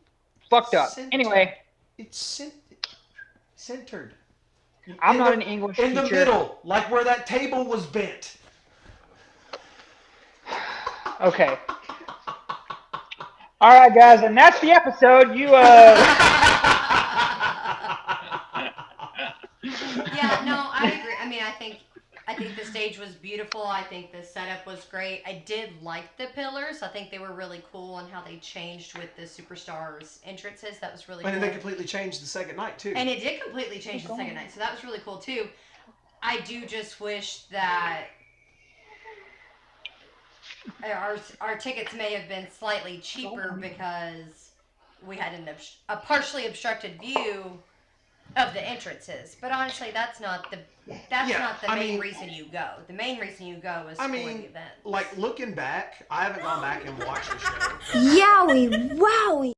fucked up. Anyway. It's centered. I'm not an English teacher. In the middle, like where that table was bent. Okay. All right, guys, and that's the episode. Yeah, no, I agree. I mean, I think the stage was beautiful. I think the setup was great. I did like the pillars. I think they were really cool and how they changed with the superstars entrances. That was really cool. And they completely changed the second night too. And it did completely change the second night, so that was really cool too. I do just wish that our tickets may have been slightly cheaper because we had a partially obstructed view of the entrances. But honestly, that's not the main reason you go. The main reason you go is for the event. Like looking back, I haven't gone back and watched the show. Yowie, wowie.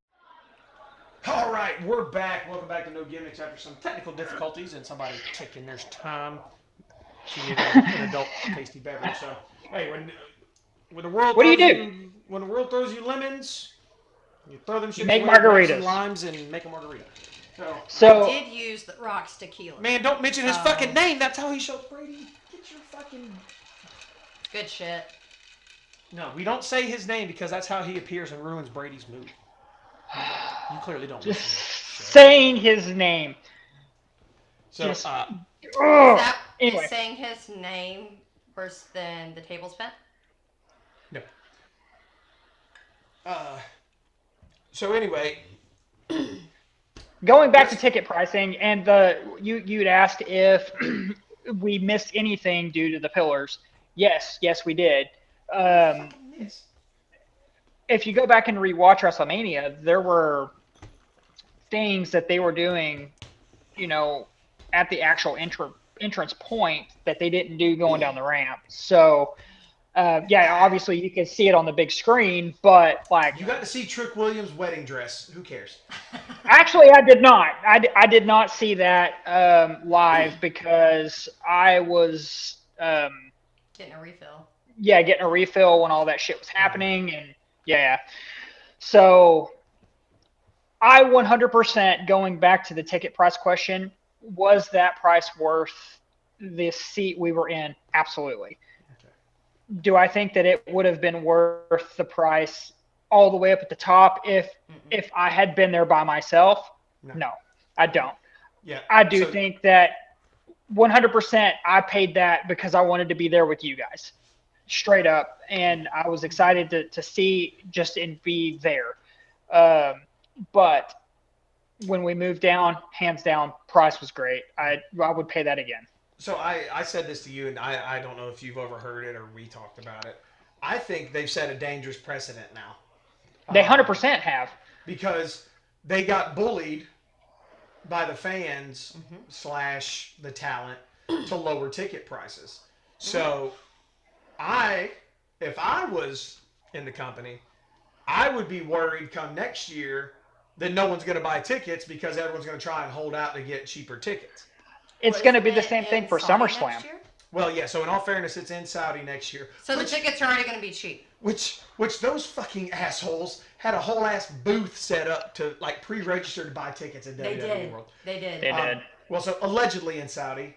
All right, we're back. Welcome back to No Gimmicks after some technical difficulties and somebody taking their time. She needed an adult tasty beverage. So, hey, when the world when the world throws you lemons, you throw them shit. Make margaritas. Some limes and make a margarita. So I did use the Rock's tequila. Man, don't mention his fucking name. That's how he shows Brady. Get your fucking good shit. No, we don't say his name because that's how he appears and ruins Brady's mood. You clearly don't. Just saying his name. So, Is saying his name worse than the tables bent? No. So anyway, going back to ticket pricing, and you'd asked if we missed anything due to the pillars. Yes, we did. If you go back and rewatch WrestleMania, there were things that they were doing at the actual entrance point that they didn't do going down the ramp. So, yeah, obviously you can see it on the big screen, but like, You got to see Trick Williams' wedding dress. Who cares? actually, I did not. I did not see that live because I was, Getting a refill. yeah, getting a refill when all that shit was happening, and yeah. So I 100% going back to the ticket price question. Was that price worth the seat we were in? Absolutely. Okay. Do I think that it would have been worth the price all the way up at the top if I had been there by myself? No, I don't. Yeah. I do think that 100% I paid that because I wanted to be there with you guys, straight up, and I was excited to see just and be there. But when we moved down, hands down, price was great. I would pay that again. So I said this to you, and I don't know if you've overheard it or we talked about it. I think they've set a dangerous precedent now. They 100% have. Because they got bullied by the fans / the talent to lower ticket prices. So if I was in the company, I would be worried come next year that no one's going to buy tickets because everyone's going to try and hold out to get cheaper tickets. It's going to be the same thing for SummerSlam. Well, yeah. So in all fairness, it's in Saudi next year. So the tickets are already going to be cheap. Which those fucking assholes had a whole ass booth set up to like pre-register to buy tickets in WWE World. They did. They did. Well, so allegedly in Saudi,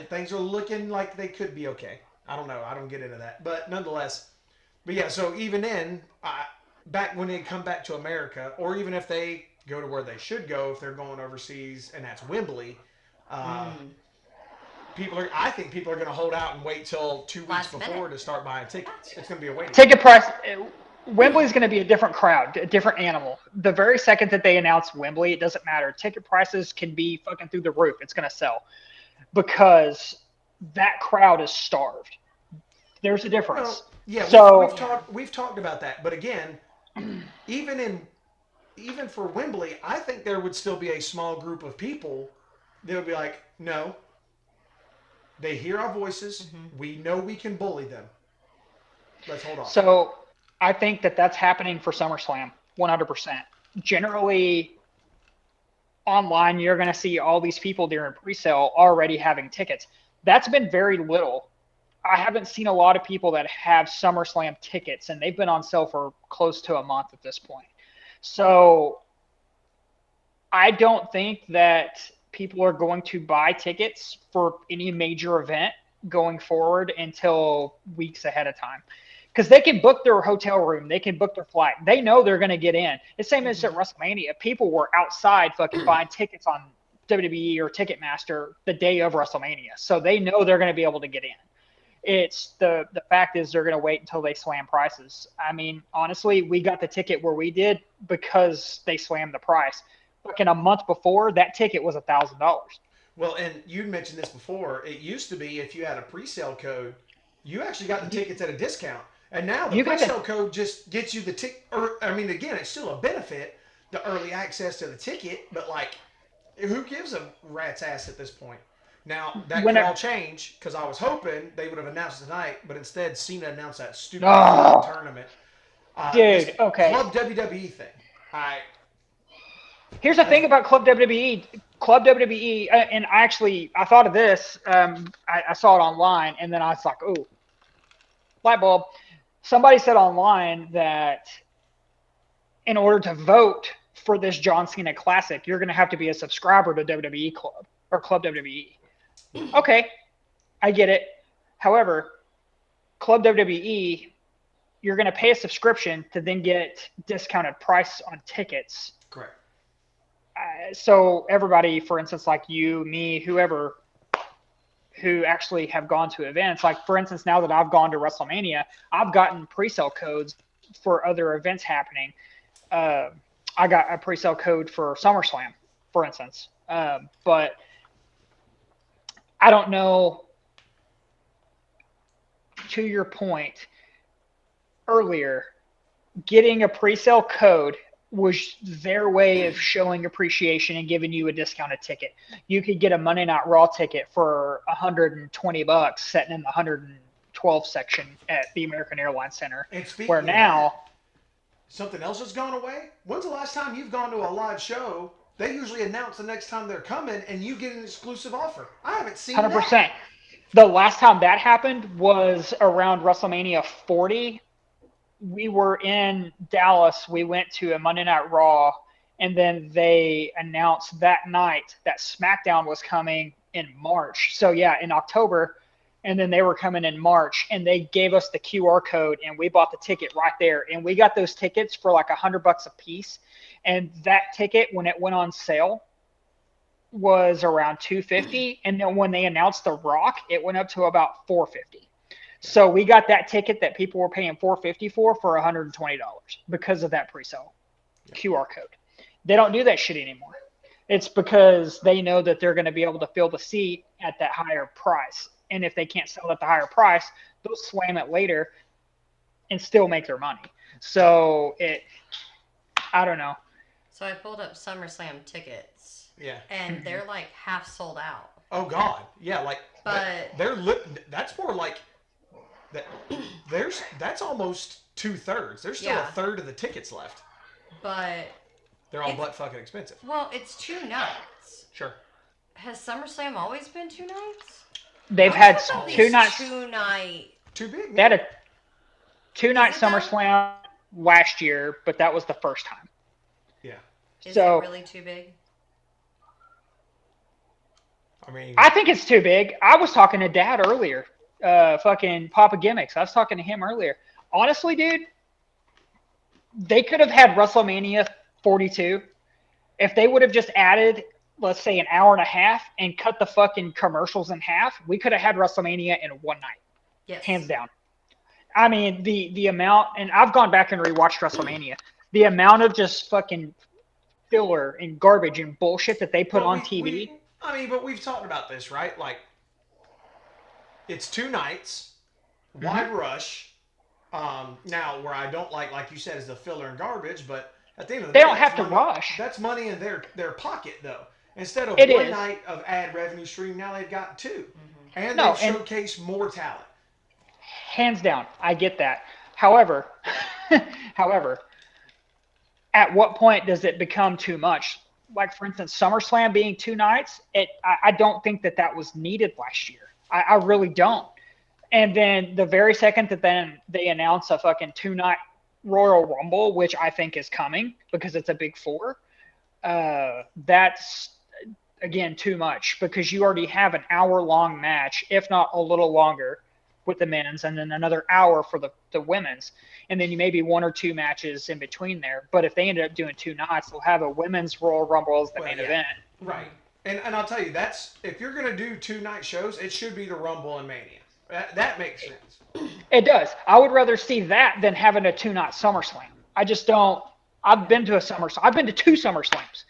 things are looking like they could be okay. I don't know. I don't get into that, but nonetheless. But yeah. So even then, back when they come back to America, or even if they go to where they should go, if they're going overseas, and that's Wembley. I think people are going to hold out and wait till 2 weeks Last before minute. to start buying tickets. It's going to be a waiting. Ticket price. Wembley's going to be a different crowd, a different animal. The very second that they announce Wembley, it doesn't matter. Ticket prices can be fucking through the roof. It's going to sell because that crowd is starved. There's a difference. Well, yeah, So we've talked about that, but again, even for Wembley, I think there would still be a small group of people that would be like, no. They hear our voices. We know we can bully them. Let's hold on. So I think that that's happening for SummerSlam, 100%. Generally, online, you're going to see all these people during pre-sale already having tickets. That's been very little. I haven't seen a lot of people that have SummerSlam tickets, and they've been on sale for close to a month at this point. So I don't think that people are going to buy tickets for any major event going forward until weeks ahead of time. Because they can book their hotel room. They can book their flight. They know they're going to get in. The same as at WrestleMania. People were outside fucking buying tickets on WWE or Ticketmaster the day of WrestleMania. So they know they're going to be able to get in. It's the fact is they're going to wait until they slam prices. I mean, honestly, we got the ticket where we did because they slammed the price. Fucking a month before, that ticket was $1,000. Well, and you mentioned this before. It used to be if you had a pre-sale code, you actually got the tickets at a discount. And now the pre-sale code just gets you the ticket. I mean, again, it's still a benefit, the early access to the ticket, but like, who gives a rat's ass at this point? Now, that could all change because I was hoping they would have announced tonight, but instead Cena announced that stupid tournament. Dude, okay. Club WWE thing. Here's the thing about Club WWE. Club WWE, and I thought of this. I saw it online, and then I was like, "Oh, light bulb." Somebody said online that in order to vote for this John Cena Classic, you're going to have to be a subscriber to WWE Club or Club WWE. Okay, I get it. However, Club WWE, you're going to pay a subscription to then get discounted price on tickets. Correct. So everybody, for instance, like you, me, whoever, who actually have gone to events, like for instance, now that I've gone to WrestleMania, I've gotten pre-sale codes for other events happening. I got a pre-sale code for SummerSlam, for instance. But I don't know, to your point earlier, getting a pre-sale code was their way of showing appreciation and giving you a discounted ticket. You could get a Monday Night Raw ticket for $120 sitting in the 112 section at the American Airlines Center. And Where speaking of now, that, something else has gone away. When's the last time you've gone to a live show? They usually announce the next time they're coming, and you get an exclusive offer. I haven't seen 100%. that. The last time that happened was around WrestleMania 40. We were in Dallas. We went to a Monday Night Raw, and then they announced that night that SmackDown was coming in March. So yeah, in October, and then they were coming in March, and they gave us the QR code, and we bought the ticket right there, and we got those tickets for like $100 a piece, and that ticket when it went on sale was around $250, and then when they announced The Rock, it went up to about $450. So we got that ticket that people were paying $450 for $120 because of that pre-sale QR code. They don't do that shit anymore. It's because they know that they're going to be able to fill the seat at that higher price. And if they can't sell at the higher price, they'll slam it later and still make their money. So I don't know. So I pulled up SummerSlam tickets, Yeah. and they're like half sold out. Oh God. Yeah. Like. But that's more like that. That's almost 2/3. There's still Yeah. a third of the tickets left. But They're all butt fucking expensive. well, it's 2 nights. Sure. Has SummerSlam always been 2 nights? They've I had thought two these nights. 2-night. Too big. They had a 2-night Is it though? SummerSlam last year, but that was the first time. Yeah. Is So- it really too big? I mean. I think it's too big. I was talking to Dad earlier. Fucking Papa Gimmicks. I was talking to him earlier. Honestly, dude, they could have had WrestleMania 42 if they would have just added, let's say, an hour and a half and cut the fucking commercials in half. We could have had WrestleMania in one night, Yes. hands down. I mean, the amount, and I've gone back and rewatched WrestleMania. The amount of just fucking filler and garbage and bullshit that they put Well, on TV. but we've talked about this, right? Like, it's 2 nights, wide rush. Now, where I don't like you said, is the filler and garbage, but at the end of the They day, don't have that's to money- rush. That's money in their pocket, though. Instead of It one is. night of ad revenue stream, now they've got 2. And No, they've and- showcased more talent. Hands down, I get that. However, at what point does it become too much? Like, for instance, SummerSlam being 2 nights, I don't think that was needed last year. I really don't. And then the very second that then they announce a fucking 2-night Royal Rumble, which I think is coming because it's a big 4, that's, again, too much because you already have an hour-long match, if not a little longer, with the men's, and then another hour for the women's, and then you maybe 1 or 2 matches in between there. But if they ended up doing 2 nights, they'll have a women's Royal Rumble as the main event. Right. And I'll tell you, that's if you're going to do 2-night shows, it should be the Rumble and Mania. That makes sense. It does. I would rather see that than having a 2-night SummerSlam. I just don't. I've been to I've been to 2 SummerSlams.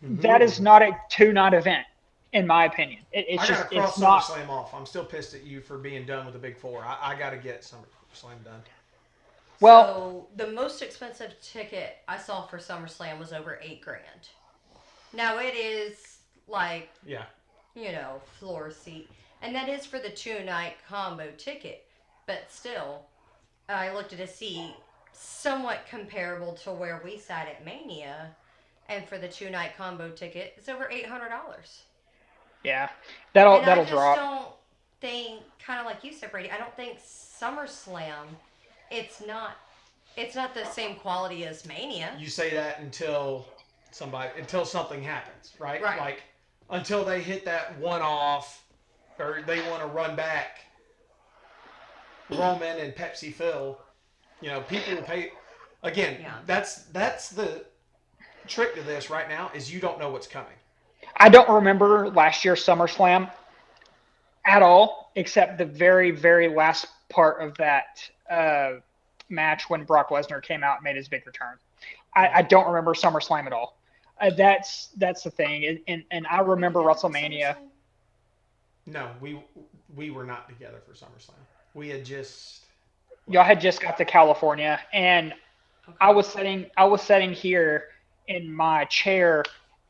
That is not a 2-night event, in my opinion. It's I just gotta cross it's not. SummerSlam off. I'm still pissed at you for being done with the Big 4. I got to get SummerSlam done. Well, So the most expensive ticket I saw for SummerSlam was over $8,000. Now it is like, Yeah. floor seat, and that is for the 2-night combo ticket. But still, I looked at a seat somewhat comparable to where we sat at Mania, and for the 2-night combo ticket, it's over $800. yeah, that'll And I just drop. don't think, kind of like you said, Brady, I don't think SummerSlam, it's not the same quality as Mania. You say that until something happens, right? Right. Like until they hit that one off, or they want to run back Roman and Pepsi Phil. People will pay. Again, Yeah. that's the trick to this right now is you don't know what's coming. I don't remember last year's SummerSlam at all, except the very, very last part of that match when Brock Lesnar came out and made his big return. I don't remember SummerSlam at all. That's the thing, and I remember WrestleMania. No, we were not together for SummerSlam. We had just Y'all had just got to California, and Okay. I was sitting here in my chair,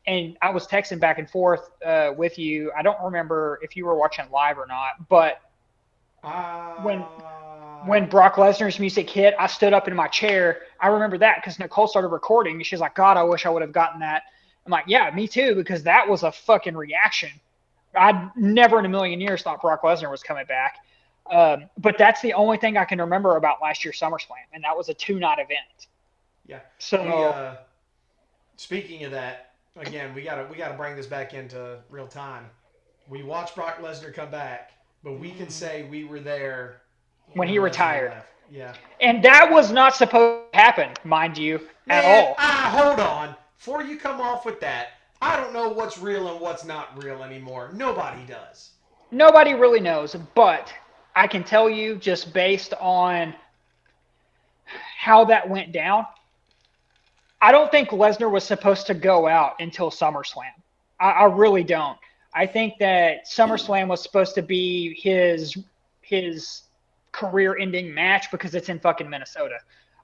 and I was texting back and forth with you. I don't remember if you were watching live or not, but when Uh, when Brock Lesnar's music hit, I stood up in my chair. I remember that because Nicole started recording. And she's like, "God, I wish I would have gotten that." I'm like, "Yeah, me too," because that was a fucking reaction. I never in a million years thought Brock Lesnar was coming back. But that's the only thing I can remember about last year's SummerSlam, and that was a 2-night event. yeah. We So speaking of that, again, we gotta bring this back into real time. We watched Brock Lesnar come back, but we can say we were there when when he Lesnar retired, left. Yeah. and that was not supposed to happen, mind you, at Man, all. hold on. Before you come off with that, I don't know what's real and what's not real anymore. Nobody does. Nobody really knows, but I can tell you just based on how that went down, I don't think Lesnar was supposed to go out until SummerSlam. I really don't. I think that SummerSlam was supposed to be his career-ending match because it's in fucking Minnesota.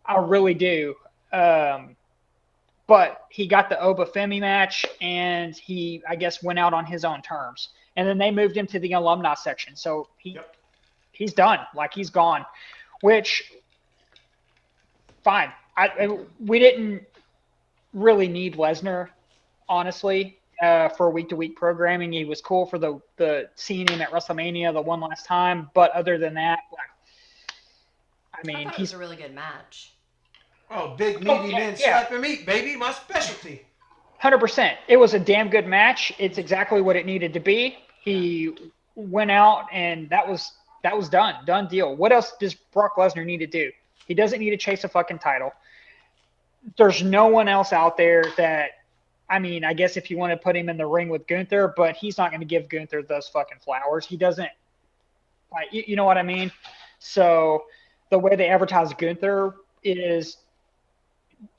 I really do. Um, but he got the Obafemi match, and he, I guess, went out on his own terms. And then they moved him to the alumni section, so Yep. he's done. Like he's gone, which fine. We didn't really need Lesnar, honestly, for week-to-week programming. He was cool for the seeing him at WrestleMania the one last time, but other than that, like, I I mean, thought it was he's a really good match. Oh, big oh meaty yeah, men yeah, slapping meat, baby, my specialty. 100%. It was a damn good match. It's exactly what it needed to be. Yeah. He went out, and that was done deal. What else does Brock Lesnar need to do? He doesn't need to chase a fucking title. There's no one else out there that, I mean, I guess if you want to put him in the ring with Gunther, but he's not going to give Gunther those fucking flowers. He doesn't, like, you know what I mean? So the way they advertise Gunther is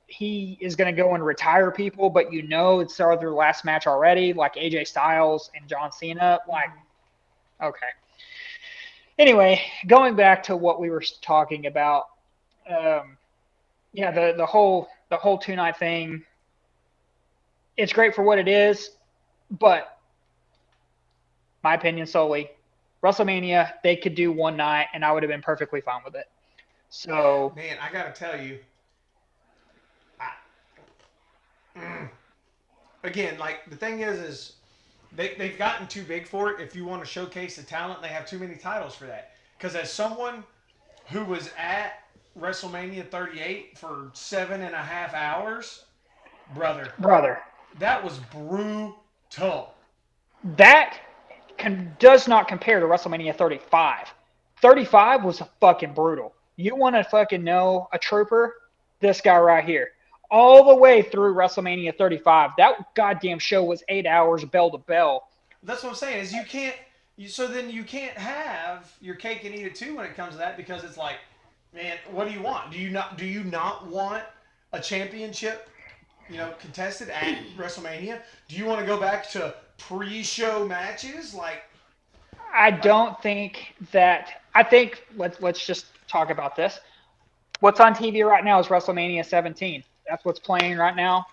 he is going to go and retire people, but you know it's their last match already, like AJ Styles and John Cena. Like, okay. Anyway, going back to what we were talking about, um, yeah, the whole 2-night thing, it's great for what it is, but my opinion solely, WrestleMania, they could do one night, and I would have been perfectly fine with it. So, Man, I gotta tell you, I, again, like the thing is they've gotten too big for it. If you want to showcase the talent, they have too many titles for that. Because as someone who was at WrestleMania 38 for 7.5 hours, brother, brother, that was brutal. that does not compare to WrestleMania 35. 35 was fucking brutal. You want to fucking know a trooper? This guy right here. All the way through WrestleMania 35, that goddamn show was 8 hours bell to bell. That's what I'm saying. Is you can't. So then you can't have your cake and eat it too when it comes to that, because it's like, man, what do you want? Do you not want a championship, contested at WrestleMania? Do you want to go back to pre-show matches I like don't think that. I think let's just talk about this. What's on TV right now is WrestleMania 17. That's what's playing right now.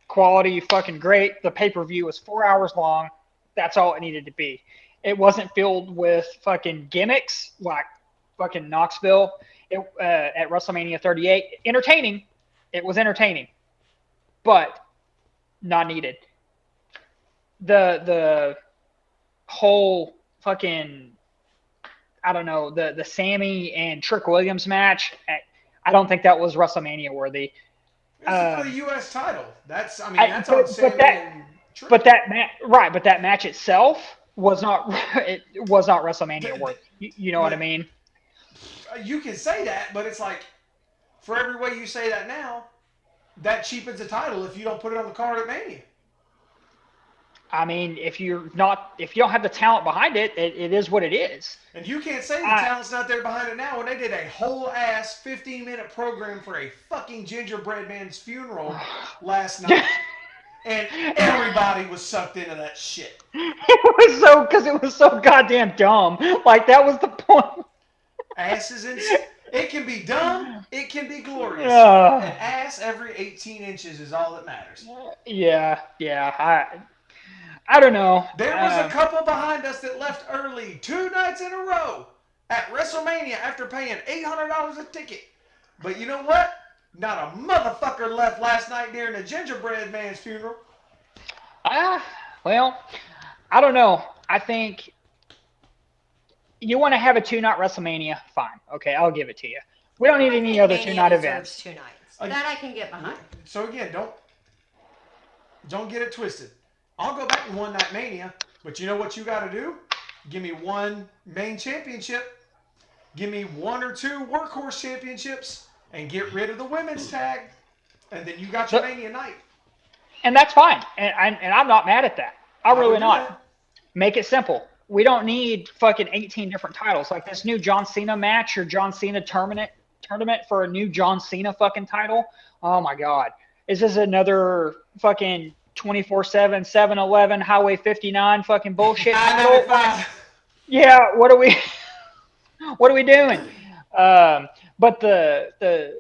Quality fucking great. The pay-per-view was 4 hours long. That's all it needed to be. It wasn't filled with fucking gimmicks like fucking Knoxville at WrestleMania 38. Entertaining. It was entertaining, but not needed. The whole fucking, I don't know, the Sammy and Trick Williams match. I don't think that was WrestleMania worthy. this is for the Um, U.S. title? That's on but Sammy and but Trick. that match itself was not it was not WrestleMania The- worthy. You know what I but mean? you can say that, but it's like for every way you say that now, that cheapens the title if you don't put it on the card at Mania. I mean, if you don't have the talent behind it, it is what it is. And you can't say the I talent's not there behind it now when they did a whole ass 15-minute program for a fucking gingerbread man's funeral last night. And everybody was sucked into that shit. It was so because it was so goddamn dumb. Like that was the point. Asses in It can be dumb. It can be glorious. Uh, An ass every 18 inches is all that matters. yeah. I don't know. There was a couple behind us that left early 2 nights in a row at WrestleMania after paying $800 a ticket. But you know what? Not a motherfucker left last night during the gingerbread man's funeral. Well, I don't know. I think you want to have a 2-night WrestleMania, fine. Okay, I'll give it to you. We don't need any other 2-night events. 2 nights. That I can get behind. So again, don't get it twisted. I'll go back to One Night Mania, but you know what you got to do? Give me one main championship, give me 1 or 2 workhorse championships, and get rid of the women's tag, and then you got your Mania night. And that's fine. And I'm not mad at that. I'm really not. That. Make it simple. We don't need fucking 18 different titles. Like this new John Cena match or John Cena tournament for a new John Cena fucking title. Oh my God. Is this another fucking 24/7, 7-Eleven, Highway 59 fucking bullshit title? Yeah, what are we doing? But the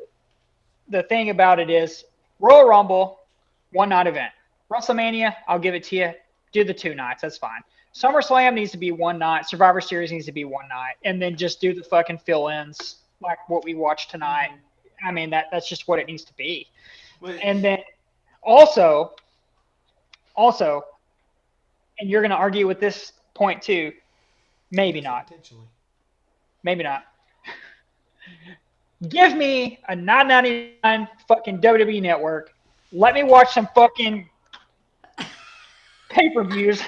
thing about it is Royal Rumble, 1-night event. WrestleMania, I'll give it to you. Do the 2 nights. That's fine. SummerSlam needs to be 1 night. Survivor Series needs to be 1 night. And then just do the fucking fill-ins like what we watched tonight. I mean, that's just what it needs to be. And then also, and you're going to argue with this point too, maybe not. Maybe not. Give me a $9.99 fucking WWE network. Let me watch some fucking pay-per-views.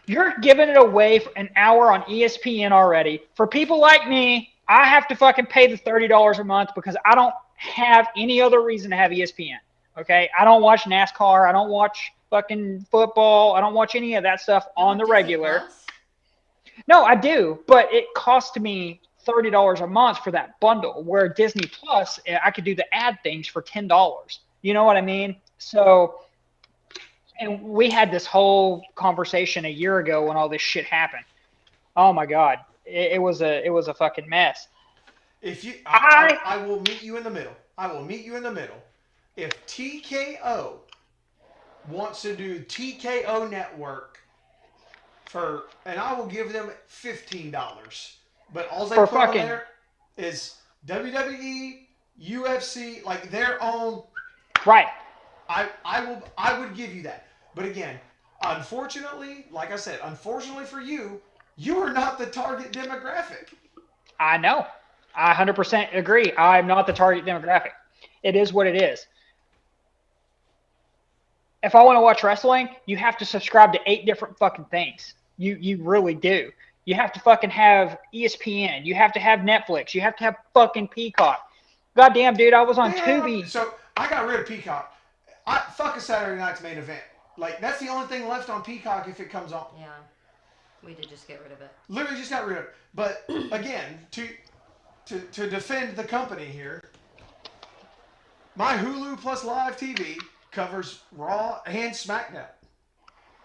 You're giving it away for an hour on ESPN already. For people like me, I have to fucking pay the $30 a month because I don't have any other reason to have ESPN. Okay? I don't watch NASCAR. I don't watch fucking football. I don't watch any of that stuff on the regular. No, I do, but it costs me $30 a month for that bundle, where Disney Plus, I could do the ad things for $10. You know what I mean? So, and we had this whole conversation a year ago when all this shit happened. Oh my God. It was a fucking mess. If you, I will meet you in the middle. If TKO wants to do TKO Network and I will give them $15. But all they put on there is WWE, UFC, like their own. Right. I would give you that. But again, unfortunately, like I said, for you, you are not the target demographic. I know. I 100% agree. I'm not the target demographic. It is what it is. If I want to watch wrestling, you have to subscribe to 8 different fucking things. You really do. You have to fucking have ESPN. You have to have Netflix. You have to have fucking Peacock. Goddamn, dude, I was on Tubi. So I got rid of Peacock. Fuck a Saturday night's main event. Like, that's the only thing left on Peacock if it comes on. Yeah. We did just get rid of it. Literally just got rid of it. But again, to defend the company here, my Hulu plus Live TV covers Raw and SmackDown.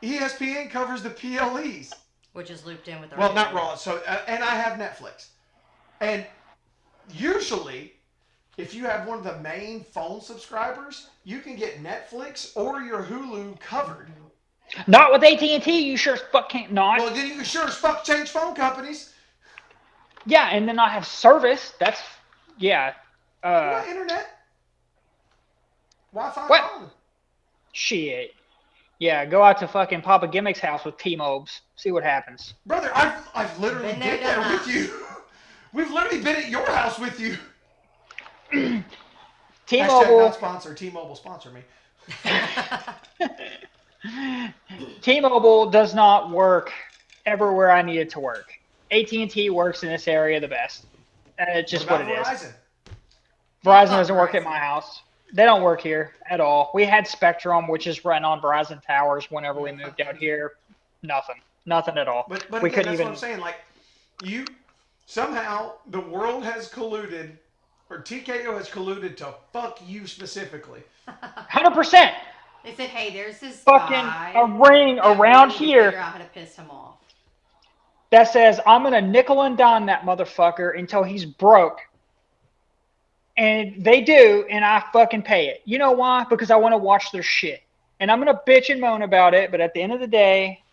ESPN covers the PLEs. Which is looped in with the not Raw. So, and I have Netflix. And usually, if you have one of the main phone subscribers, you can get Netflix or your Hulu covered. Not with AT&T, you sure as fuck can't not. Well, then you sure as fuck change phone companies. Yeah, and then I have service. That's, yeah. You got internet. Wi-Fi what? phone. Shit. Yeah, go out to fucking Papa Gimmick's house with T-Mobes. See what happens. Brother, I've literally been there with you. We've literally been at your house with you. T-Mobile. Not sponsor. T-Mobile sponsor me. T-Mobile does not work everywhere I need it to work. AT&T works in this area the best. It's just what it is. Verizon doesn't work at my house. They don't work here at all. We had Spectrum, which is run on Verizon towers whenever we moved out here. Nothing at all. But we again, that's what I'm saying. Like, somehow the world has colluded, or TKO has colluded to fuck you specifically. 100%. They said, hey, there's this fucking guy a ring around here. Figure out how to piss him off. that says, I'm going to nickel and dime that motherfucker until he's broke. And they do, and I fucking pay it. You know why? Because I want to watch their shit. And I'm going to bitch and moan about it, but at the end of the day,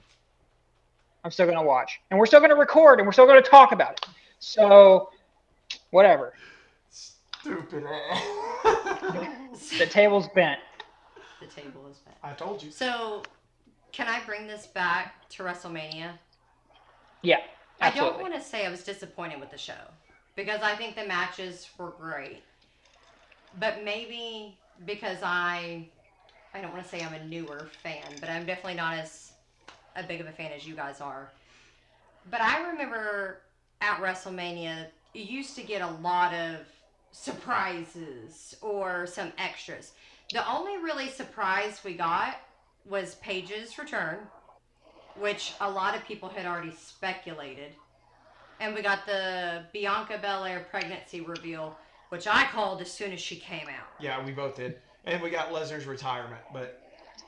I'm still going to watch. And we're still going to record, and we're still going to talk about it. So, whatever. Stupid ass. The table's bent. The table is bent. I told you. So, can I bring this back to WrestleMania? Yeah, absolutely. I don't want to say I was disappointed with the show because I think the matches were great. But maybe because I don't want to say I'm a newer fan, but I'm definitely not as big of a fan as you guys are. But I remember at WrestleMania, you used to get a lot of surprises or some extras. The only really surprise we got was Paige's return, which a lot of people had already speculated. And we got the Bianca Belair pregnancy reveal, which I called as soon as she came out. Yeah, we both did. And we got Lesnar's retirement, but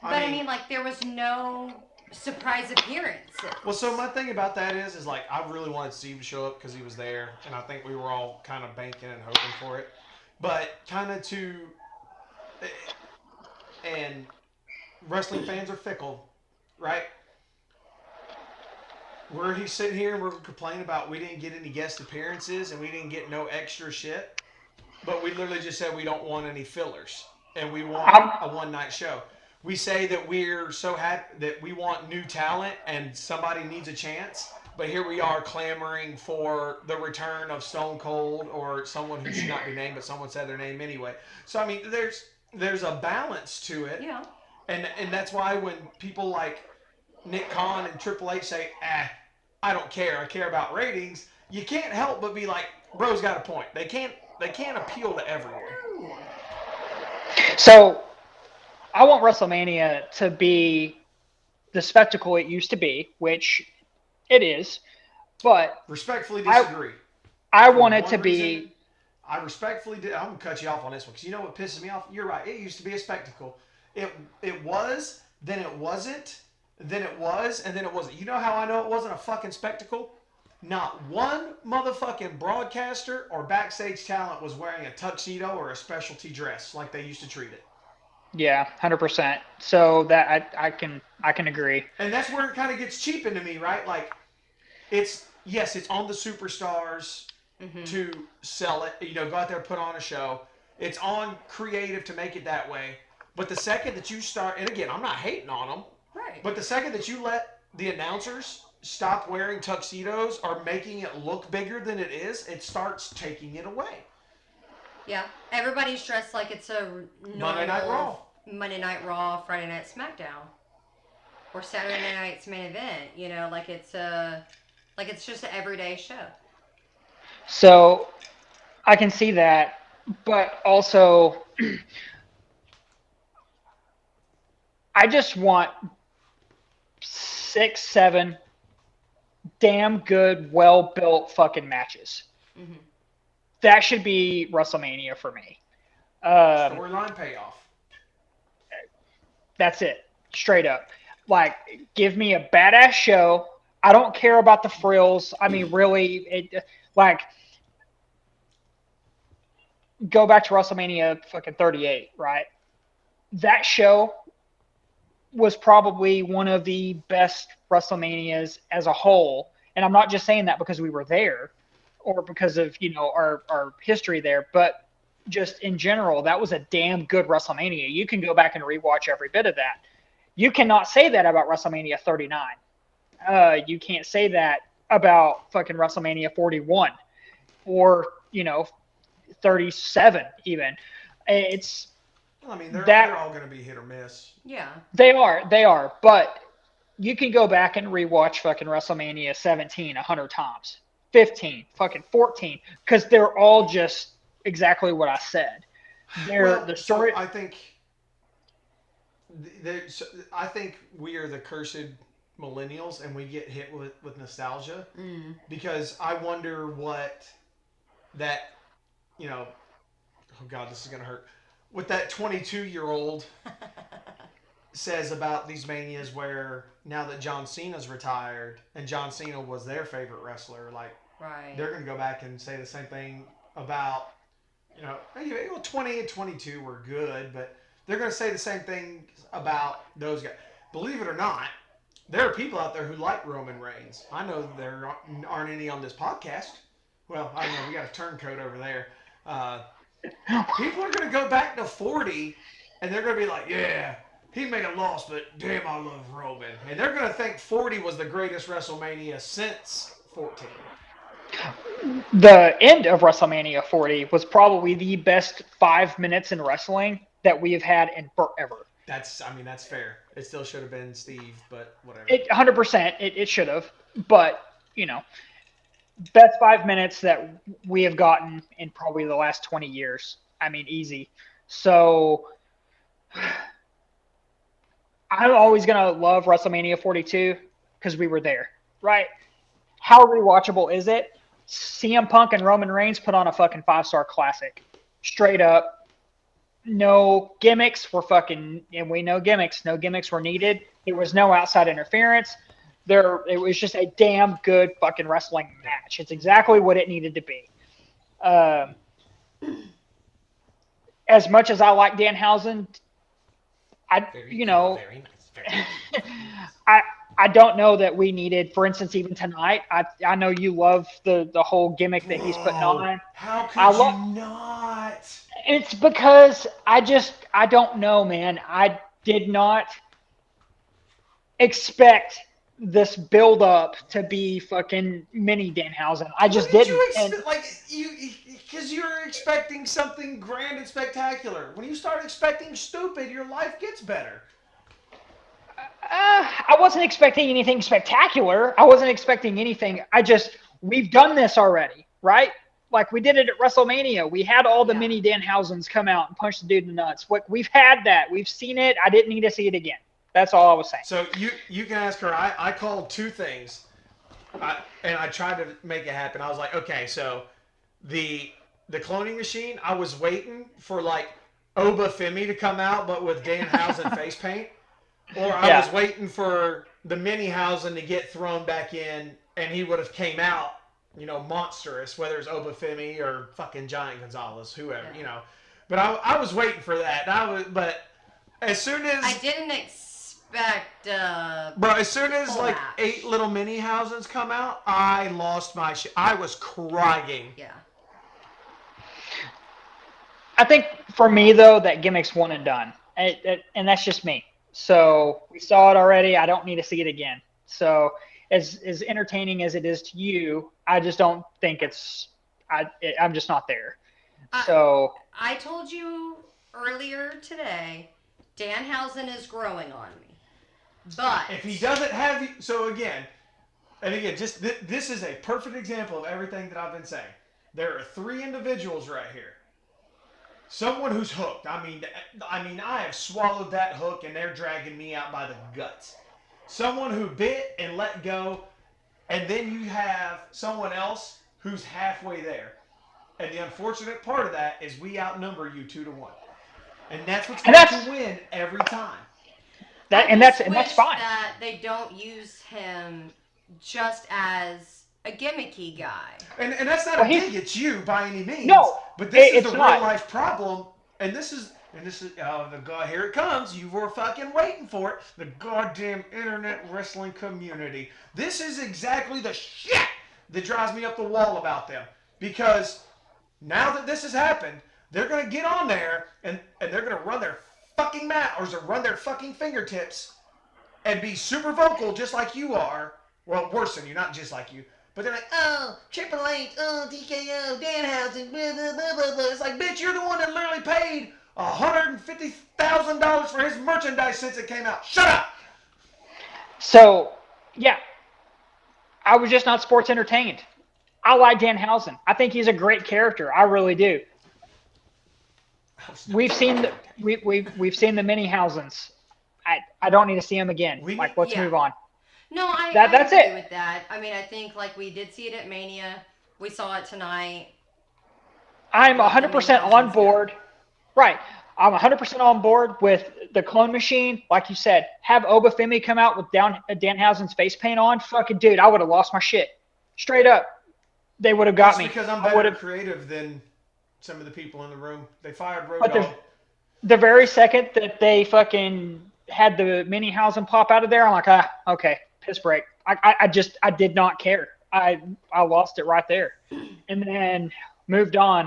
I mean, like, there was no surprise appearances. Well, so my thing about that is like I really wanted Steve to show up because he was there, and I think we were all kind of banking and hoping for it. But kind of and wrestling fans are fickle, right? He's sitting here and we're complaining about we didn't get any guest appearances and we didn't get no extra shit, but we literally just said we don't want any fillers and we want a one-night show. We say that we're so happy that we want new talent and somebody needs a chance, but here we are clamoring for the return of Stone Cold or someone who should not be named, but someone said their name anyway. So I mean, there's a balance to it, Yeah. and that's why when people like Nick Khan and Triple H say, I don't care. I care about ratings. You can't help but be like, bro's got a point. They can't appeal to everyone. So, I want WrestleMania to be the spectacle it used to be, which it is, but Respectfully disagree. I want it to be. I respectfully did. I'm gonna cut you off on this one because you know what pisses me off. You're right. It used to be a spectacle. It was. Then it wasn't. Then it was, and then it wasn't. You know how I know it wasn't a fucking spectacle? Not one motherfucking broadcaster or backstage talent was wearing a tuxedo or a specialty dress like they used to treat it. Yeah, 100%. So that I can agree. And that's where it kind of gets cheapened to me, right? Like, it's on the superstars to sell it. You know, go out there, put on a show. It's on creative to make it that way. But the second that you start, and again, I'm not hating on them. Right. But the second that you let the announcers stop wearing tuxedos or making it look bigger than it is, it starts taking it away. Yeah. Everybody's dressed like it's a normal Monday Night Raw, Friday Night SmackDown, or Saturday Night's main event. You know, like it's just an everyday show. So I can see that, but also I just want 6, 7 damn good, well-built fucking matches. Mm-hmm. That should be WrestleMania for me. Storyline payoff. That's it. Straight up. Like, give me a badass show. I don't care about the frills. I mean, really, go back to WrestleMania fucking 38, right? That show was probably one of the best WrestleManias as a whole. And I'm not just saying that because we were there or because of, our history there, but just in general, that was a damn good WrestleMania. You can go back and rewatch every bit of that. You cannot say that about WrestleMania 39. You can't say that about fucking WrestleMania 41 or, 37 even. It's... Well, I mean, they're all going to be hit or miss. Yeah. They are. But you can go back and rewatch fucking WrestleMania 17 100 times, 15, fucking 14, because they're all just exactly what I said. The story. So I think we are the cursed millennials, and we get hit with nostalgia because I wonder what that, oh God, this is gonna hurt. With that 22-year-old says about these manias where now that John Cena's retired and John Cena was their favorite wrestler, like Right. they're going to go back and say the same thing about, hey, 20 and 22 were good, but they're going to say the same thing about those guys. Believe it or not, there are people out there who like Roman Reigns. I know there aren't any on this podcast. Well, I don't know. We got a turncoat over there. People are going to go back to 40, and they're going to be like, yeah, he may have lost, but damn, I love Roman. And they're going to think 40 was the greatest WrestleMania since 14. The end of WrestleMania 40 was probably the best 5 minutes in wrestling that we have had in forever. That's fair. It still should have been Steve, but whatever. 100%, it should have. But, best 5 minutes that we have gotten in probably the last 20 years. I mean, easy. So I'm always going to love WrestleMania 42 because we were there, right? How rewatchable is it? CM Punk and Roman Reigns put on a fucking 5-star classic. Straight up. No gimmicks were and we know gimmicks. No gimmicks were needed. There was no outside interference. It was just a damn good fucking wrestling match. It's exactly what it needed to be. As much as I like Danhausen, Very nice. Very nice. I don't know that we needed, for instance, even tonight. I know you love the whole gimmick that he's putting on. How could you not? It's because I don't know, man. I did not expect this build up to be fucking mini Danhausen. I just What did didn't. you expect? Because you're expecting something grand and spectacular. When you start expecting stupid, your life gets better. I wasn't expecting anything spectacular. I wasn't expecting anything. We've done this already, right? Like we did it at WrestleMania. We had all the mini Danhausens come out and punch the dude in the nuts. We've had that. We've seen it. I didn't need to see it again. That's all I was saying. So you can ask her. I called two things, and I tried to make it happen. I was like, okay, so the cloning machine. I was waiting for like Oba Femi to come out, but with Danhausen face paint. Or I was waiting for the Minihausen to get thrown back in, and he would have came out, monstrous, whether it's Obafemi or fucking Giant Gonzalez, whoever, But I was waiting for that. But as soon as I didn't expect. As soon as like 8 little Minihausens come out, I lost my shit. I was crying. Yeah. I think for me though, that gimmick's one and done, and that's just me. So we saw it already. I don't need to see it again. So as entertaining as it is to you, I just don't think I'm just not there. So I told you earlier today, Danhausen is growing on me. But if he doesn't have you, just this is a perfect example of everything that I've been saying. There are 3 individuals right here. Someone who's hooked. I mean, I have swallowed that hook, and they're dragging me out by the guts. Someone who bit and let go, and then you have someone else who's halfway there. And the unfortunate part of that is we outnumber you 2-1, and that's what's going to win every time. That's fine. That they don't use him just as a gimmicky guy. And that's not a dig at you by any means. No, but this is the real not. life problem, and this is here it comes. You were fucking waiting for it. The goddamn internet wrestling community. This is exactly the shit that drives me up the wall about them, because now that this has happened, they're gonna get on there and they're gonna run their fucking mouths or run their fucking fingertips and be super vocal just like you are. Well, worse than you, not just like you. But they're like, oh, Triple H, oh, TKO, Danhausen, blah, blah, blah, blah, blah. It's like, bitch, you're the one that literally paid $150,000 for his merchandise since it came out. Shut up! So, yeah, I was just not sports entertained. I like Danhausen. I think he's a great character. I really do. We've seen the Minihausens. I don't need to see him again. Let's move on. No, I that's agree it. with that. I mean, I think we did see it at Mania. We saw it tonight. I'm 100% on board. Right. I'm 100% on board with the clone machine. Like you said, have Obafemi come out with Danhausen's face paint on. Fucking dude, I would have lost my shit. Straight up. They would have got Just me. because I'm I would better have. creative than some of the people in the room. They fired Road But Dogg. the very second that they fucking had the Minihausen pop out of there, I'm like, okay, piss break. I did not care. I lost it right there, and then moved on.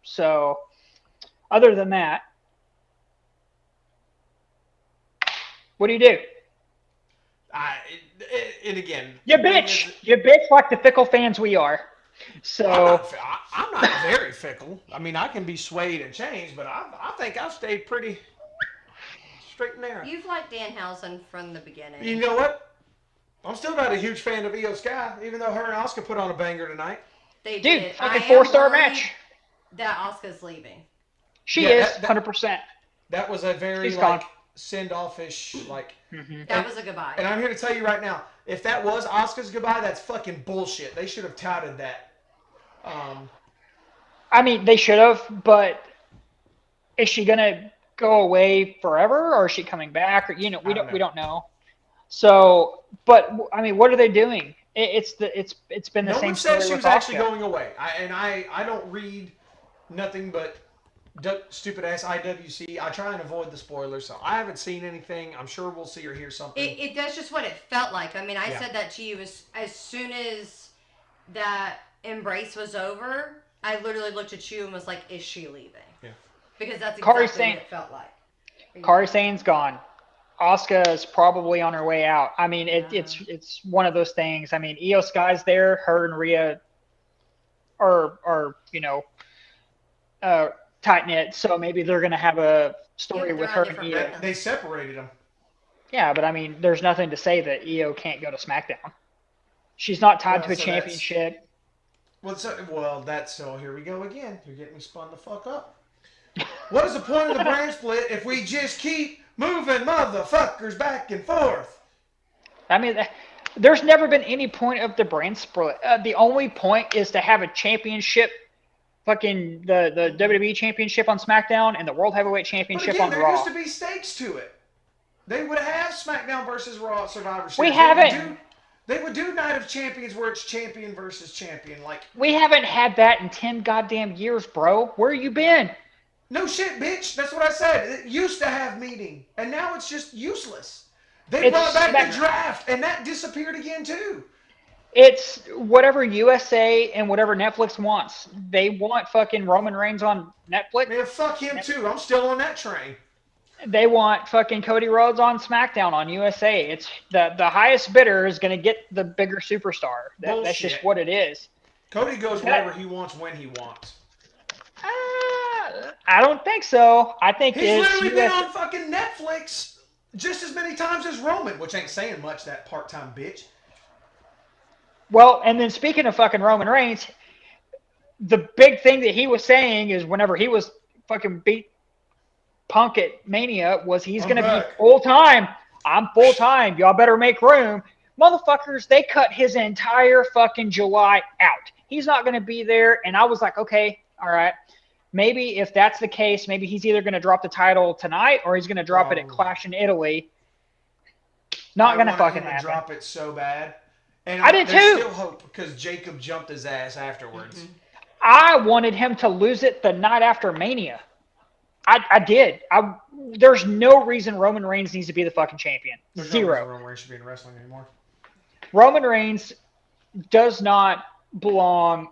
So other than that, what do you do? And again, You the thing bitch. is, You bitch like the fickle fans we are. So I'm not very fickle. I mean, I can be swayed and changed, but I think I've stayed pretty straight and narrow. You've liked Danhausen from the beginning. You know what? I'm still not a huge fan of Io Sky, even though her and Asuka put on a banger tonight. They dude, did. fucking I am 4-star worried match. that Asuka's leaving. She Yeah, is 100%. That was a very She's like gone. send-off-ish like. That was a goodbye. And I'm here to tell you right now, if that was Asuka's goodbye, that's fucking bullshit. They should have touted that. I mean, they should have, but is she gonna go away forever, or is she coming back? Or we don't know. So, but I mean, what are they doing? It's been the No same one story says she with was actually Asuka. going away. I don't read nothing but stupid ass IWC. I try and avoid the spoilers, so I haven't seen anything. I'm sure we'll see or hear something. That's just what it felt like. I mean, I Yeah. said that to you as soon as that embrace was over. I literally looked at you and was like, "Is she leaving?" Yeah. Because that's Kairi exactly Sane- what it felt like. Kairi Sane's gone. Asuka is probably on her way out. I mean, it's one of those things. I mean, Io Sky's there. Her and Rhea are tight knit. So maybe they're gonna have a story Yeah, with they're her on and different Io. They separated them. Yeah, but I mean, there's nothing to say that Io can't go to SmackDown. She's not tied to a So championship. That's so. Here we go again. You're getting me spun the fuck up. What is the point of the brand split if we just keep moving motherfuckers back and forth? I mean, there's never been any point of the brand split. The only point is to have a championship, fucking the WWE championship on SmackDown and the World Heavyweight But Championship again, on there Raw. used to be stakes to it. They would have SmackDown versus Raw at Survivor Series. We haven't. They would do Night of Champions where it's champion versus champion. Like, We haven't had that in 10 goddamn years, bro. Where you been? no shit, bitch. That's what I said. It used to have meaning, and now it's just useless. They brought back the draft, and that disappeared again too. It's whatever USA and whatever Netflix wants. They want fucking Roman Reigns on Netflix. Man, fuck him too. I'm still on that train. They want fucking Cody Rhodes on SmackDown on USA. It's the highest bidder is going to get the bigger superstar. That's just what it is. Cody goes wherever he wants when he wants. I don't think so. I think He's it's literally been on fucking Netflix just as many times as Roman, which ain't saying much, that part-time bitch. Well, and then speaking of fucking Roman Reigns, the big thing that he was saying is whenever he was fucking beat Punk at Mania was he's going to be full-time. I'm full-time. Y'all better make room. Motherfuckers, they cut his entire fucking July out. He's not going to be there. And I was like, okay, all right. Maybe if that's the case, maybe he's either going to drop the title tonight or he's going to drop it at Clash in Italy. Not going to fucking happen. Drop it so bad. And I did too. There's still hope because Jacob jumped his ass afterwards. Mm-hmm. I wanted him to lose it the night after Mania. I did. There's no reason Roman Reigns needs to be the fucking champion. There's Zero. No reason Roman Reigns should be in wrestling anymore. Roman Reigns does not belong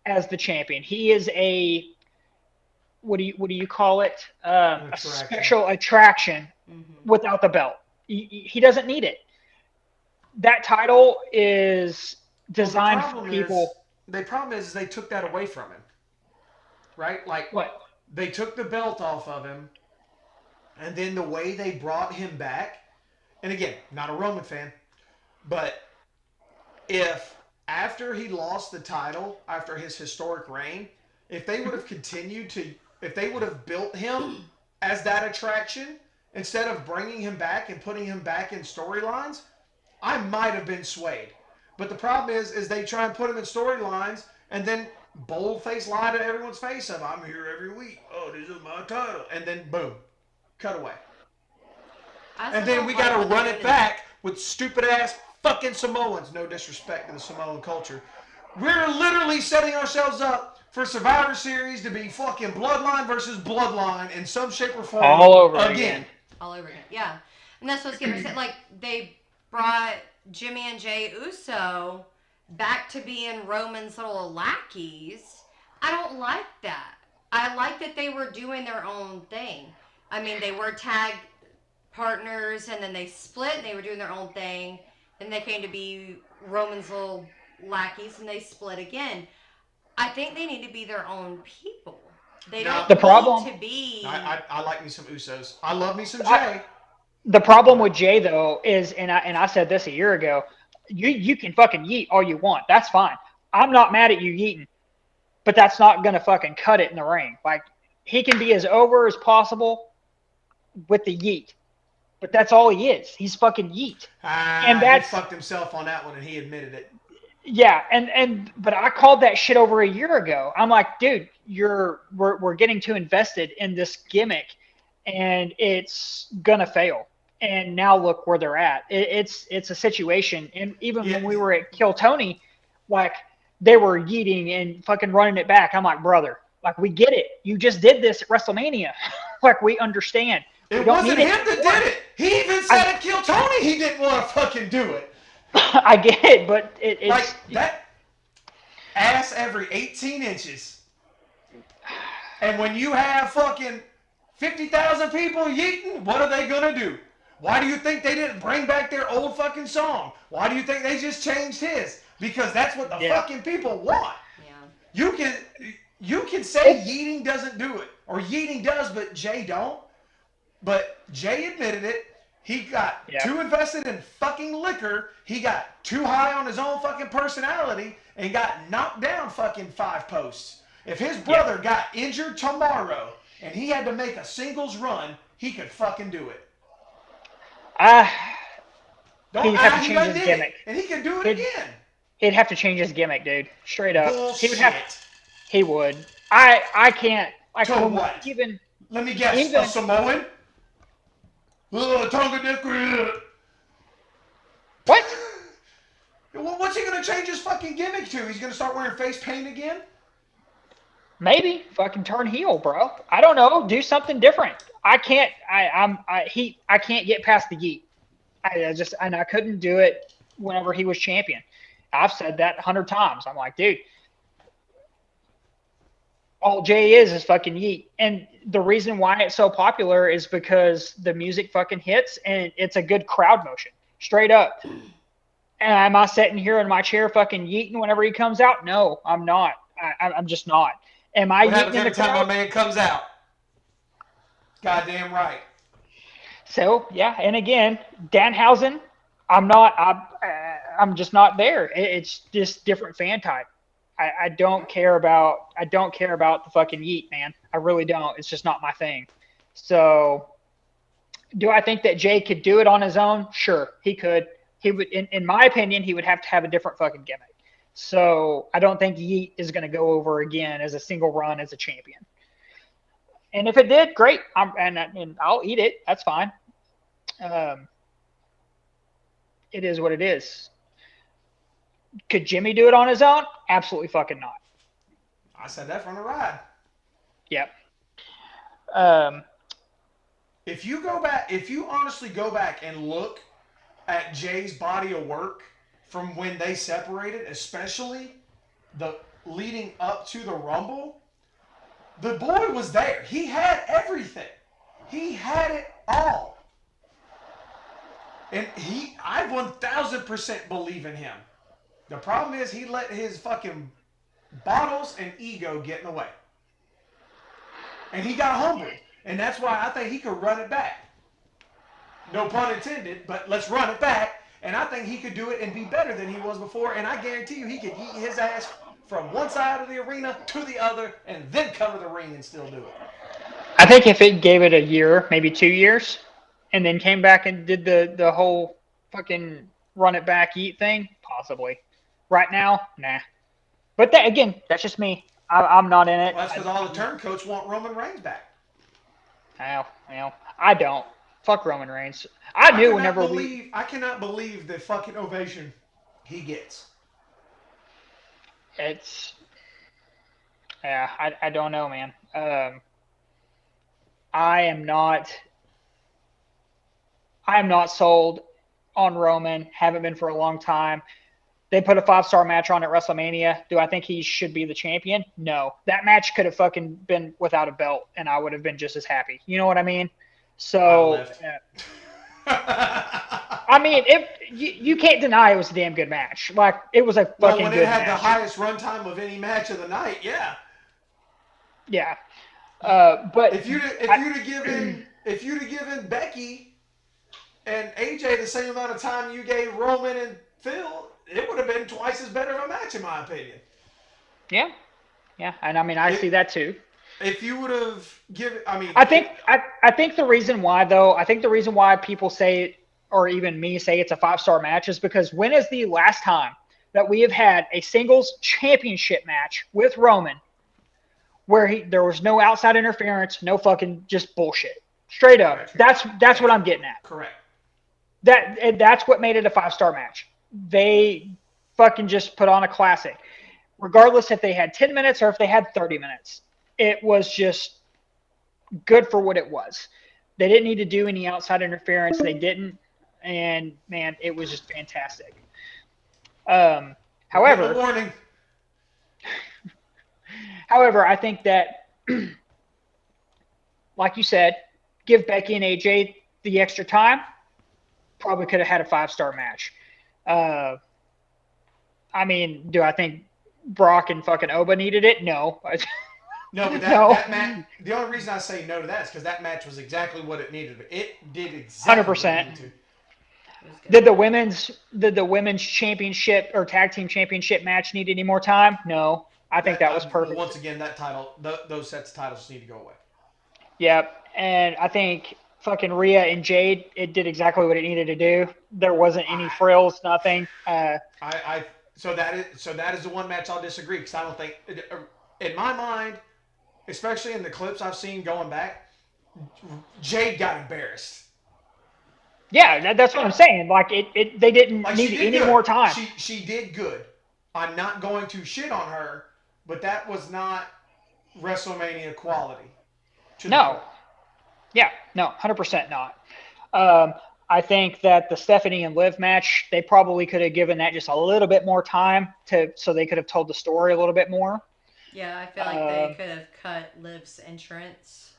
as the champion. He is a what do you call it? A special attraction without the belt. He doesn't need it. That title is designed for people. The problem is they took that away from him. Right? Like what? They took the belt off of him, and then the way they brought him back, and again, not a Roman fan, but if after he lost the title, after his historic reign, if they would have continued to, if they would have built him as that attraction, instead of bringing him back and putting him back in storylines, I might have been swayed. But the problem is they try and put him in storylines, and then bold-faced lie to everyone's face of I'm here every week. Oh, this is my title, and then boom, cut away. And then we got to run it back with stupid ass fucking Samoans. No disrespect to the Samoan culture. We're literally setting ourselves up for Survivor Series to be fucking Bloodline versus Bloodline in some shape or form. All over again. All over again. Yeah. And that's what's getting said. Like, they brought Jimmy and Jay Uso back to being Roman's little lackeys. I don't like that. I like that they were doing their own thing. I mean, they were tag partners, and then they split, and they were doing their own thing. Then they came to be Roman's little lackeys, and they split again. I think they need to be their own people. They don't The problem- need to be. I like me some Usos. I love me some Jay. The problem with Jay though is, and I said this a year ago, you can fucking yeet all you want. That's fine. I'm not mad at you yeeting, but that's not gonna fucking cut it in the ring. Like, he can be as over as possible with the yeet, but that's all he is. He's fucking yeet. And he fucked himself on that one, and he admitted it. Yeah, but I called that shit over a year ago. I'm like, dude, we're getting too invested in this gimmick, and it's gonna fail. And now look where they're at. It's a situation. And even when we were at Kill Tony, like, they were yeeting and fucking running it back. I'm like, brother, like, we get it. You just did this at WrestleMania. Like, we understand. It wasn't him that did it. He even said at Kill Tony he didn't want to fucking do it. I get it, but it's like that ass every 18 inches. And when you have fucking 50,000 people yeeting, what are they gonna do? Why do you think they didn't bring back their old fucking song? Why do you think they just changed his? Because that's what the fucking people want. Yeah. You can say yeeting doesn't do it, or yeeting does, but Jay don't. But Jay admitted it. He got too invested in fucking liquor. He got too high on his own fucking personality and got knocked down fucking 5 posts. If his brother got injured tomorrow and he had to make a singles run, he could fucking do it. He would have to change his gimmick. And he could do it again. He'd have to change his gimmick, dude. Straight up. Bullshit. He would. I can't. Like, so what? Let me guess. A Samoan? Tonga dick. What? What's he going to change his fucking gimmick to? He's going to start wearing face paint again? Maybe. Fucking turn heel, bro. I don't know. Do something different. I can't. I can't get past the yeet. I couldn't do it whenever he was champion. I've said that 100 times. I'm like, dude, all Jay is fucking yeet. And the reason why it's so popular is because the music fucking hits and it's a good crowd motion. Straight up. And am I sitting here in my chair fucking yeeting whenever he comes out? No, I'm not. I'm just not. Am I yeeting in the crowd? Time my man comes out? Goddamn right. So, yeah, and again, Danhausen, I'm just not there. It's just different fan type. I don't care about the fucking yeet, man. I really don't. It's just not my thing. So, do I think that Jay could do it on his own? Sure, he could. He would, in my opinion, he would have to have a different fucking gimmick. So, I don't think Yeet is going to go over again as a single run as a champion. And if it did, great. And I'll eat it. That's fine. It is what it is. Could Jimmy do it on his own? Absolutely fucking not. I said that from the ride. Yep. If you honestly go back and look at Jay's body of work from when they separated, especially the leading up to the Rumble, the boy was there. He had everything. He had it all. And I 1000% believe in him. The problem is he let his fucking bottles and ego get in the way. And he got humbled. And that's why I think he could run it back. No pun intended, but let's run it back. And I think he could do it and be better than he was before. And I guarantee you he could eat his ass from one side of the arena to the other and then come to the ring and still do it. I think if it gave it a year, maybe 2 years, and then came back and did the whole fucking run it back, eat thing, possibly. Right now, nah. But that again, that's just me. I'm not in it. Well, that's because all the turncoats want Roman Reigns back. I don't. Fuck Roman Reigns. I knew whenever I cannot believe the fucking ovation he gets. it's yeah, I don't know, man. I am not sold on Roman. Haven't been for a long time. They put a 5-star match on at WrestleMania. Do I think he should be the champion? No. That match could have fucking been without a belt, and I would have been just as happy. You know what I mean? So, I mean, if you can't deny it was a damn good match. Like, it was a fucking well, when good it had match. the highest runtime of any match of the night, yeah. Yeah. But if you'd have given Becky and AJ the same amount of time you gave Roman and Phil, it would have been twice as better of a match, in my opinion. Yeah, and I mean, I see that too. If you would have given, I think the reason why people say, or even me say, it's a 5-star match is because when is the last time that we have had a singles championship match with Roman where there was no outside interference, no fucking just bullshit, straight up. That's what I'm getting at. Correct. That's what made it a 5-star match. They fucking just put on a classic, regardless if they had 10 minutes or if they had 30 minutes. It was just good for what it was. They didn't need to do any outside interference. They didn't, and man, it was just fantastic. However, warning. However, I think that, like you said, give Becky and AJ the extra time. Probably could have had a 5-star match. I mean, do I think Brock and fucking Oba needed it? No. No, but that match, the only reason I say no to that is because that match was exactly what it needed. It did exactly 100%. What it needed to. Did the women's championship or tag team championship match need any more time? No. I think that was perfect. Once again, that title, those sets of titles need to go away. Yep, and I think fucking Rhea and Jade, it did exactly what it needed to do. There wasn't any frills, nothing. So that is the one match I'll disagree, because I don't think, in my mind, especially in the clips I've seen going back, Jade got embarrassed. Yeah, that's what I'm saying. Like they didn't need any more time. She did good. I'm not going to shit on her, but that was not WrestleMania quality. No. Yeah, no, 100% not. I think that the Stephanie and Liv match, they probably could have given that just a little bit more time so they could have told the story a little bit more. Yeah, I feel like they could have cut Liv's entrance.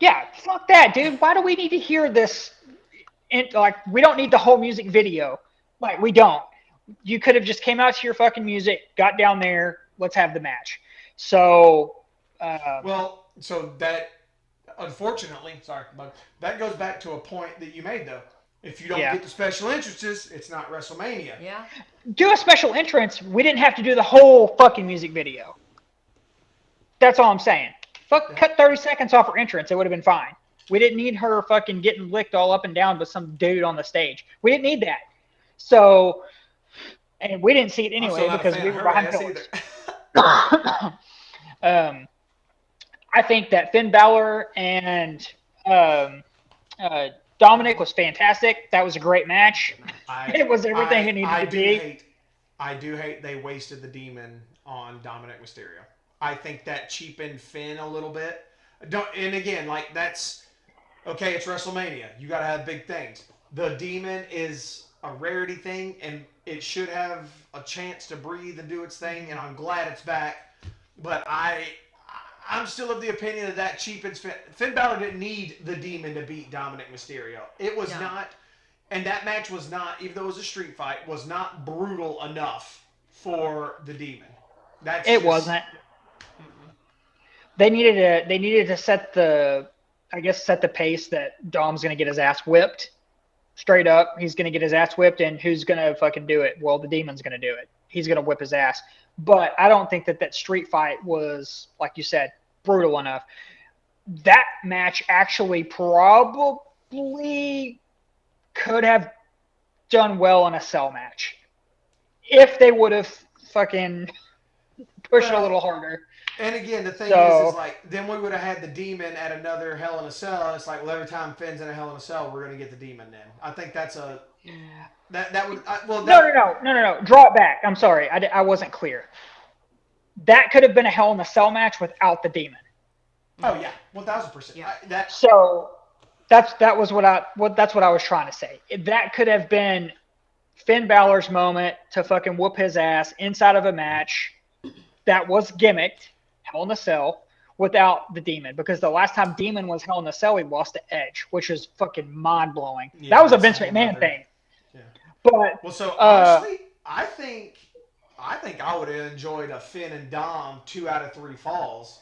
Yeah, fuck that, dude. Why do we need to hear this? We don't need the whole music video. Like, we don't. You could have just came out to your fucking music, got down there, let's have the match. So, so that, unfortunately, sorry, but that goes back to a point that you made, though. If you don't get the special entrances, it's not WrestleMania. Yeah. Do a special entrance. We didn't have to do the whole fucking music video. That's all I'm saying. Cut 30 seconds off her entrance. It would have been fine. We didn't need her fucking getting licked all up and down with some dude on the stage. We didn't need that. So, and we didn't see it anyway because we were behind pillars. I think that Finn Balor and Dominic was fantastic. That was a great match. It was everything it needed to be. I do hate they wasted the Demon on Dominic Mysterio. I think that cheapened Finn a little bit. And again, like, that's okay. It's WrestleMania. You got to have big things. The Demon is a rarity thing, and it should have a chance to breathe and do its thing. And I'm glad it's back. But I'm still of the opinion that cheapens Finn. Finn Balor didn't need the Demon to beat Dominic Mysterio. It was not, and that match was not, even though it was a street fight, was not brutal enough for the Demon. Wasn't. They needed to set the pace that Dom's going to get his ass whipped. Straight up, he's going to get his ass whipped, and who's going to fucking do it? Well, the Demon's going to do it. He's going to whip his ass. But I don't think that street fight was, like you said, brutal enough. That match actually probably could have done well in a cell match. If they would have fucking push it a Well, little harder. And again, the thing is So like then we would have had the Demon at another Hell in a Cell, and it's like, well, every time Finn's in a Hell in a Cell, we're gonna get the Demon. Then I think that's a that would well no, that no, no, no, no, no. Draw it back. I'm sorry, I wasn't clear. That could have been a Hell in a Cell match without the Demon. oh yeah, 1,000%. Yeah. That So that's what I was trying to say. That could have been Finn Balor's moment to fucking whoop his ass inside of a match that was gimmicked, Hell in a Cell, without the Demon. Because the last time Demon was Hell in a Cell, he lost to Edge, which is fucking mind blowing. yeah, That was a that's Vince whole McMahon nother- thing. Yeah. But Well, so honestly, I think I would have enjoyed a Finn and Dom 2 out of 3 falls,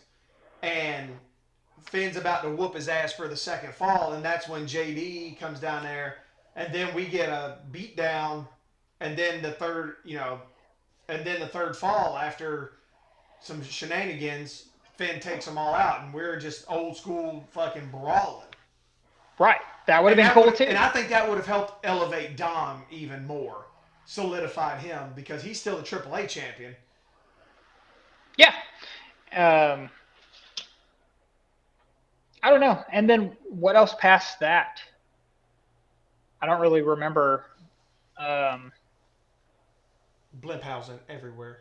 and Finn's about to whoop his ass for the second fall, and that's when JD comes down there, and then we get a beat down, and then the third, and then the third fall after some shenanigans, Finn takes them all out, and we're just old school fucking brawling. right, that would have And been that cool would've- too. And I think that would have helped elevate Dom even more, solidified him because he's still the AAA champion. Yeah. I don't know. And then what else past that? I don't really remember. Blimphausen everywhere.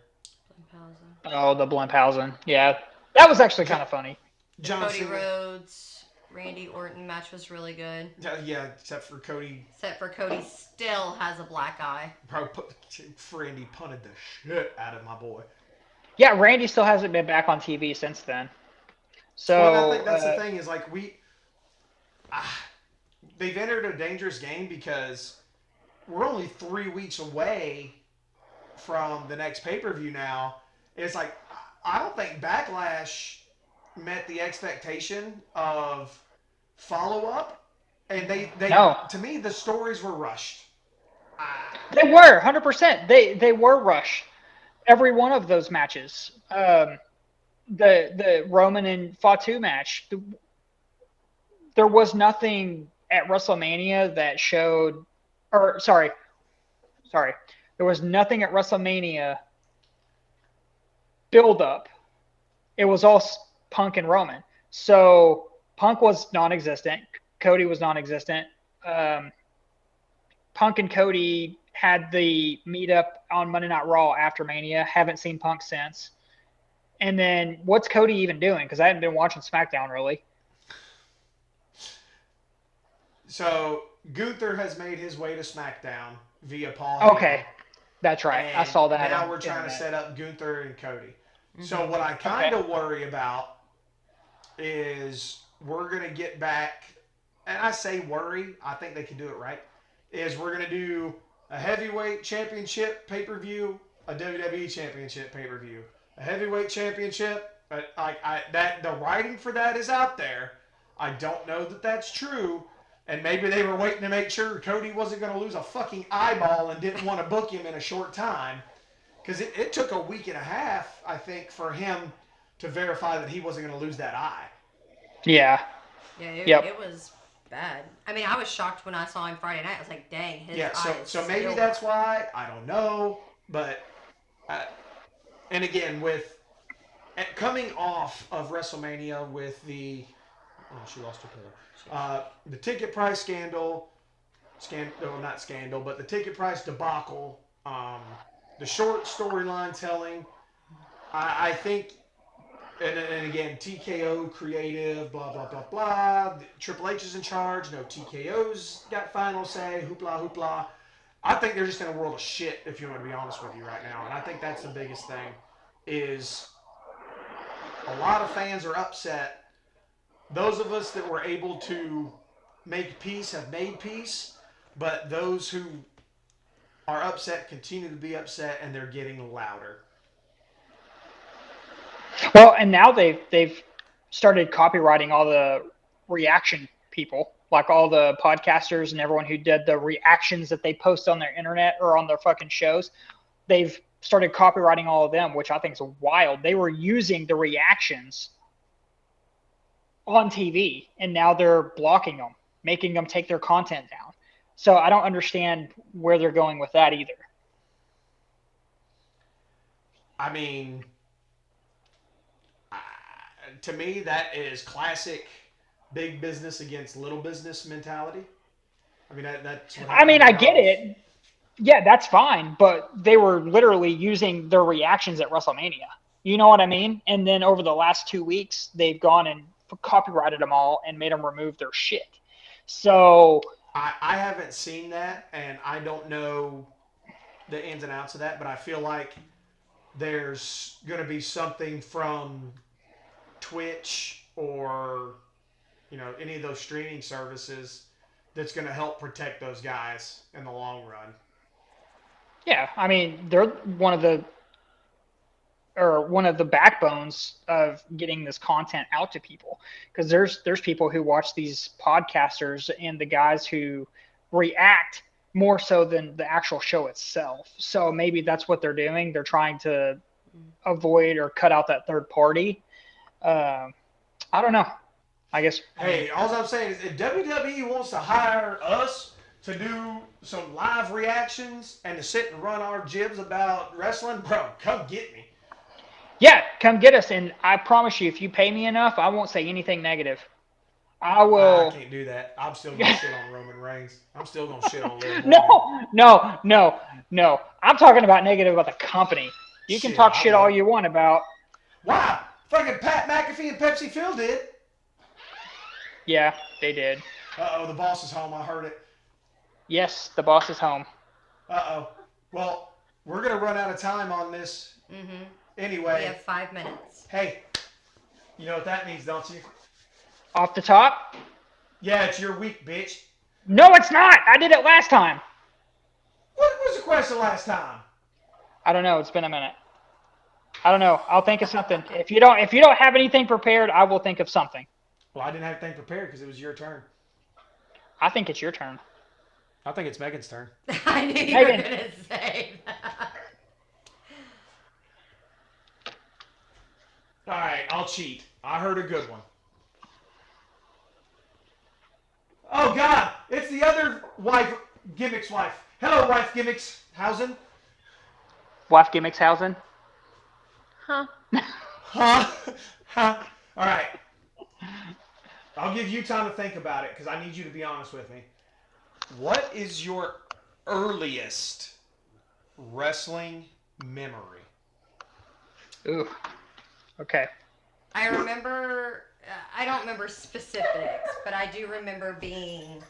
Oh, the Blimphausen. Yeah, that was actually kind of funny. The John Cody Cena. Rhodes, Randy Orton match was really good. Yeah, except for Cody. Except for Cody still has a black eye. Probably Randy punted the shit out of my boy. Yeah, Randy still hasn't been back on TV since then. So Well, I think that's the thing is like they've entered a dangerous game because we're only 3 weeks away from the next pay-per-view now. It's like I don't think Backlash met the expectation of follow-up, and they No. to me the stories were rushed. They were 100%. They were rushed. Every one of those matches. The Roman and Fatu match. There was nothing at WrestleMania that showed, or sorry, there was nothing at WrestleMania build up. It was all Punk and Roman. So Punk was non-existent. Cody was non-existent. Punk and Cody had the meetup on Monday Night Raw after Mania. Haven't seen Punk since. And then what's Cody even doing? Because I hadn't been watching SmackDown really. So Gunther has made his way to SmackDown via Paul. Okay, that's right. I And saw that. Now on we're trying to internet. set up Gunther and Cody. So what I kind of worry about is we're gonna get back, and I say worry. I think they can do it right. Is we're gonna do a heavyweight championship pay-per-view, a WWE championship pay-per-view, a heavyweight championship. But that the writing for that is out there. I don't know that that's true. And maybe they were waiting to make sure Cody wasn't going to lose a fucking eyeball and didn't want to book him in a short time. Because it took a week and a half, I think, for him to verify that he wasn't going to lose that eye. Yeah. Yeah, it was bad. I mean, I was shocked when I saw him Friday night. I was like, dang, his eye is So maybe still... that's why. I don't know. But, and again, coming off of WrestleMania with the... Oh, she lost her pillow. The ticket price scandal, not scandal, but the ticket price debacle, the short storyline telling, I think, and again, TKO creative, blah, blah, blah, blah. Triple H is in charge, no TKO's got final say, hoopla, hoopla. I think they're just in a world of shit, if you want to be honest with you right now. And I think that's the biggest thing, is a lot of fans are upset. Those of us that were able to make peace have made peace, but those who are upset continue to be upset, and they're getting louder. Well, and now they've started copywriting all the reaction people, like all the podcasters and everyone who did the reactions that they post on their internet or on their fucking shows. They've started copywriting all of them, which I think is wild. They were using the reactions on TV, and now they're blocking them, making them take their content down. So I don't understand where they're going with that either. I mean, to me, that is classic big business against little business mentality. I mean, that's what I mean, happened I to get Ross. it. Yeah, that's fine, but they were literally using their reactions at WrestleMania. You know what I mean? And then over the last 2 weeks, they've gone and copyrighted them all and made them remove their shit. So I haven't seen that, and I don't know the ins and outs of that, but I feel like there's going to be something from Twitch or any of those streaming services that's going to help protect those guys in the long run. yeah, I mean, they're one of the backbones of getting this content out to people, because there's people who watch these podcasters and the guys who react more so than the actual show itself. So maybe that's what they're doing. They're trying to avoid or cut out that third party. I don't know. I guess. Hey, all I'm saying is if WWE wants to hire us to do some live reactions and to sit and run our jibs about wrestling, bro, come get me. Yeah, come get us, and I promise you, if you pay me enough, I won't say anything negative. I will. I can't do that. I'm still going to shit on Roman Reigns. I'm still going to shit on Liv Morgan. No. I'm talking about negative about the company. You can talk shit all you want about. Wow, fucking Pat McAfee and Pepsi Phil did. Yeah, they did. Uh-oh, the boss is home. I heard it. Yes, the boss is home. Uh-oh. Well, we're going to run out of time on this. Mm-hmm. Anyway. We have 5 minutes. Hey, you know what that means, don't you? Off the top? Yeah, it's your week, bitch. No, it's not. I did it last time. What was the question last time? I don't know. It's been a minute. I don't know. I'll think of something. If you don't have anything prepared, I will think of something. Well, I didn't have anything prepared because it was your turn. I think it's your turn. I think it's Megan's turn. I knew you were going to say that. All right, I'll cheat. I heard a good one. Oh, God, it's the other wife, Gimmicks' wife. Hello, wife Gimmicks. Hausen. Wife Gimmicks-hausen? Huh? Huh? Huh? All right. I'll give you time to think about it because I need you to be honest with me. What is your earliest wrestling memory? Ooh. Okay. I remember, I don't remember specifics, but I do remember being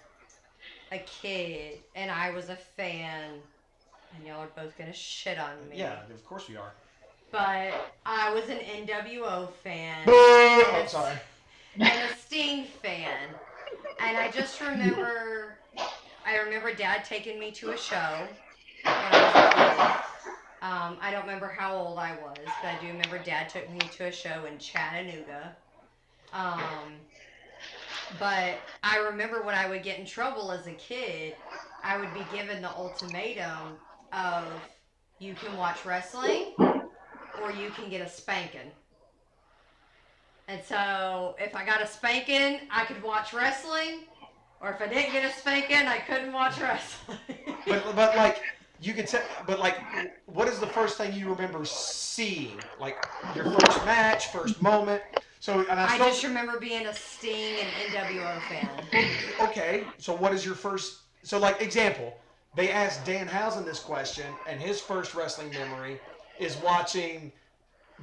a kid and I was a fan, and y'all are both going to shit on me. Yeah, of course we are. But I was an NWO fan. I'm sorry. And a Sting fan. And I just remember, Dad taking me to a show when I was a kid. I don't remember how old I was, but I do remember Dad took me to a show in Chattanooga. But I remember when I would get in trouble as a kid, I would be given the ultimatum of you can watch wrestling or you can get a spanking. And so if I got a spanking, I could watch wrestling, or if I didn't get a spanking, I couldn't watch wrestling. But like you could tell, but like, what is the first thing you remember seeing? Like your first match, first moment. So and I just remember being a Sting and NWO fan. Okay, so what is your first? So like example, they asked Dan Housen this question, and his first wrestling memory is watching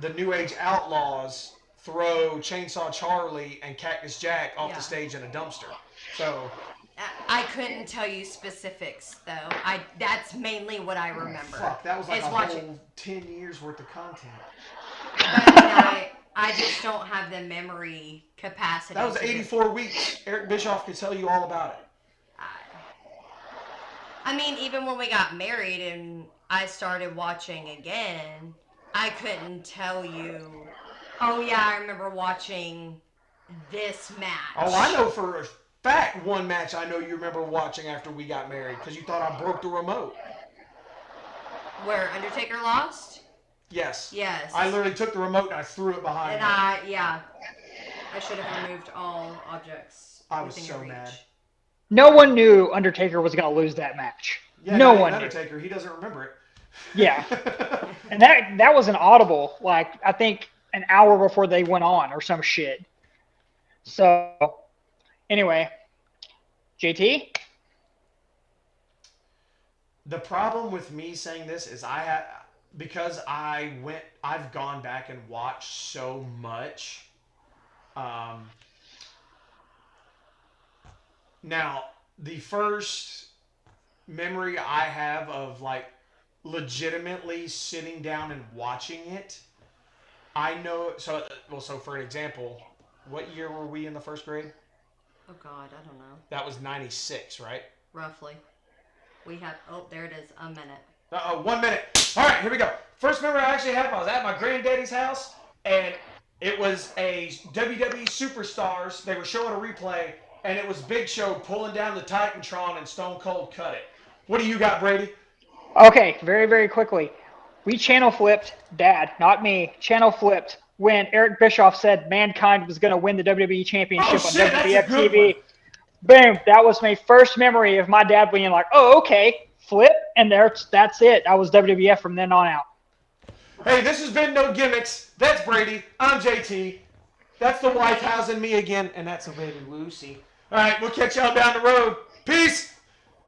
the New Age Outlaws throw Chainsaw Charlie and Cactus Jack off the stage in a dumpster. So I couldn't tell you specifics though. That's mainly what I remember. Fuck, that was like whole 10 years worth of content. But I mean, I just don't have the memory capacity. That was 84 weeks. Eric Bischoff could tell you all about it. I mean, even when we got married and I started watching again, I couldn't tell you, oh yeah, I remember watching this match. Oh, I know for a fact one match I know you remember watching after we got married because you thought I broke the remote. Where Undertaker lost? Yes. Yes. I literally took the remote and I threw it behind me. I should have removed all objects. I was so mad. No one knew Undertaker was going to lose that match. Yeah, no one Undertaker, knew. he doesn't remember it. Yeah. And that was an audible. Like, I think an hour before they went on or some shit. So, anyway, JT? The problem with me saying this is because I've gone back and watched so much. Now, the first memory I have of like legitimately sitting down and watching it, I know. So for an example, what year were we in the first grade? Oh God, I don't know. That was 96, right? Roughly. We have. Oh, there it is. A minute. 1 minute. All right, here we go. First memory I actually have, I was at my granddaddy's house, and it was a WWE Superstars. They were showing a replay, and it was Big Show pulling down the Titantron, and Stone Cold cut it. What do you got, Brady? Okay, very, very quickly. We channel flipped, Dad, not me, channel flipped when Eric Bischoff said Mankind was going to win the WWE Championship Oh, on shit, that's a WWF good TV. one. Boom, that was my first memory of my dad being like, oh, okay, flip, and that's it. I was WWF from then on out. Hey, this has been No Gimmicks. That's Brady. I'm JT. That's the wife housing me again, and that's a baby Lucy. All right, we'll catch y'all down the road. Peace.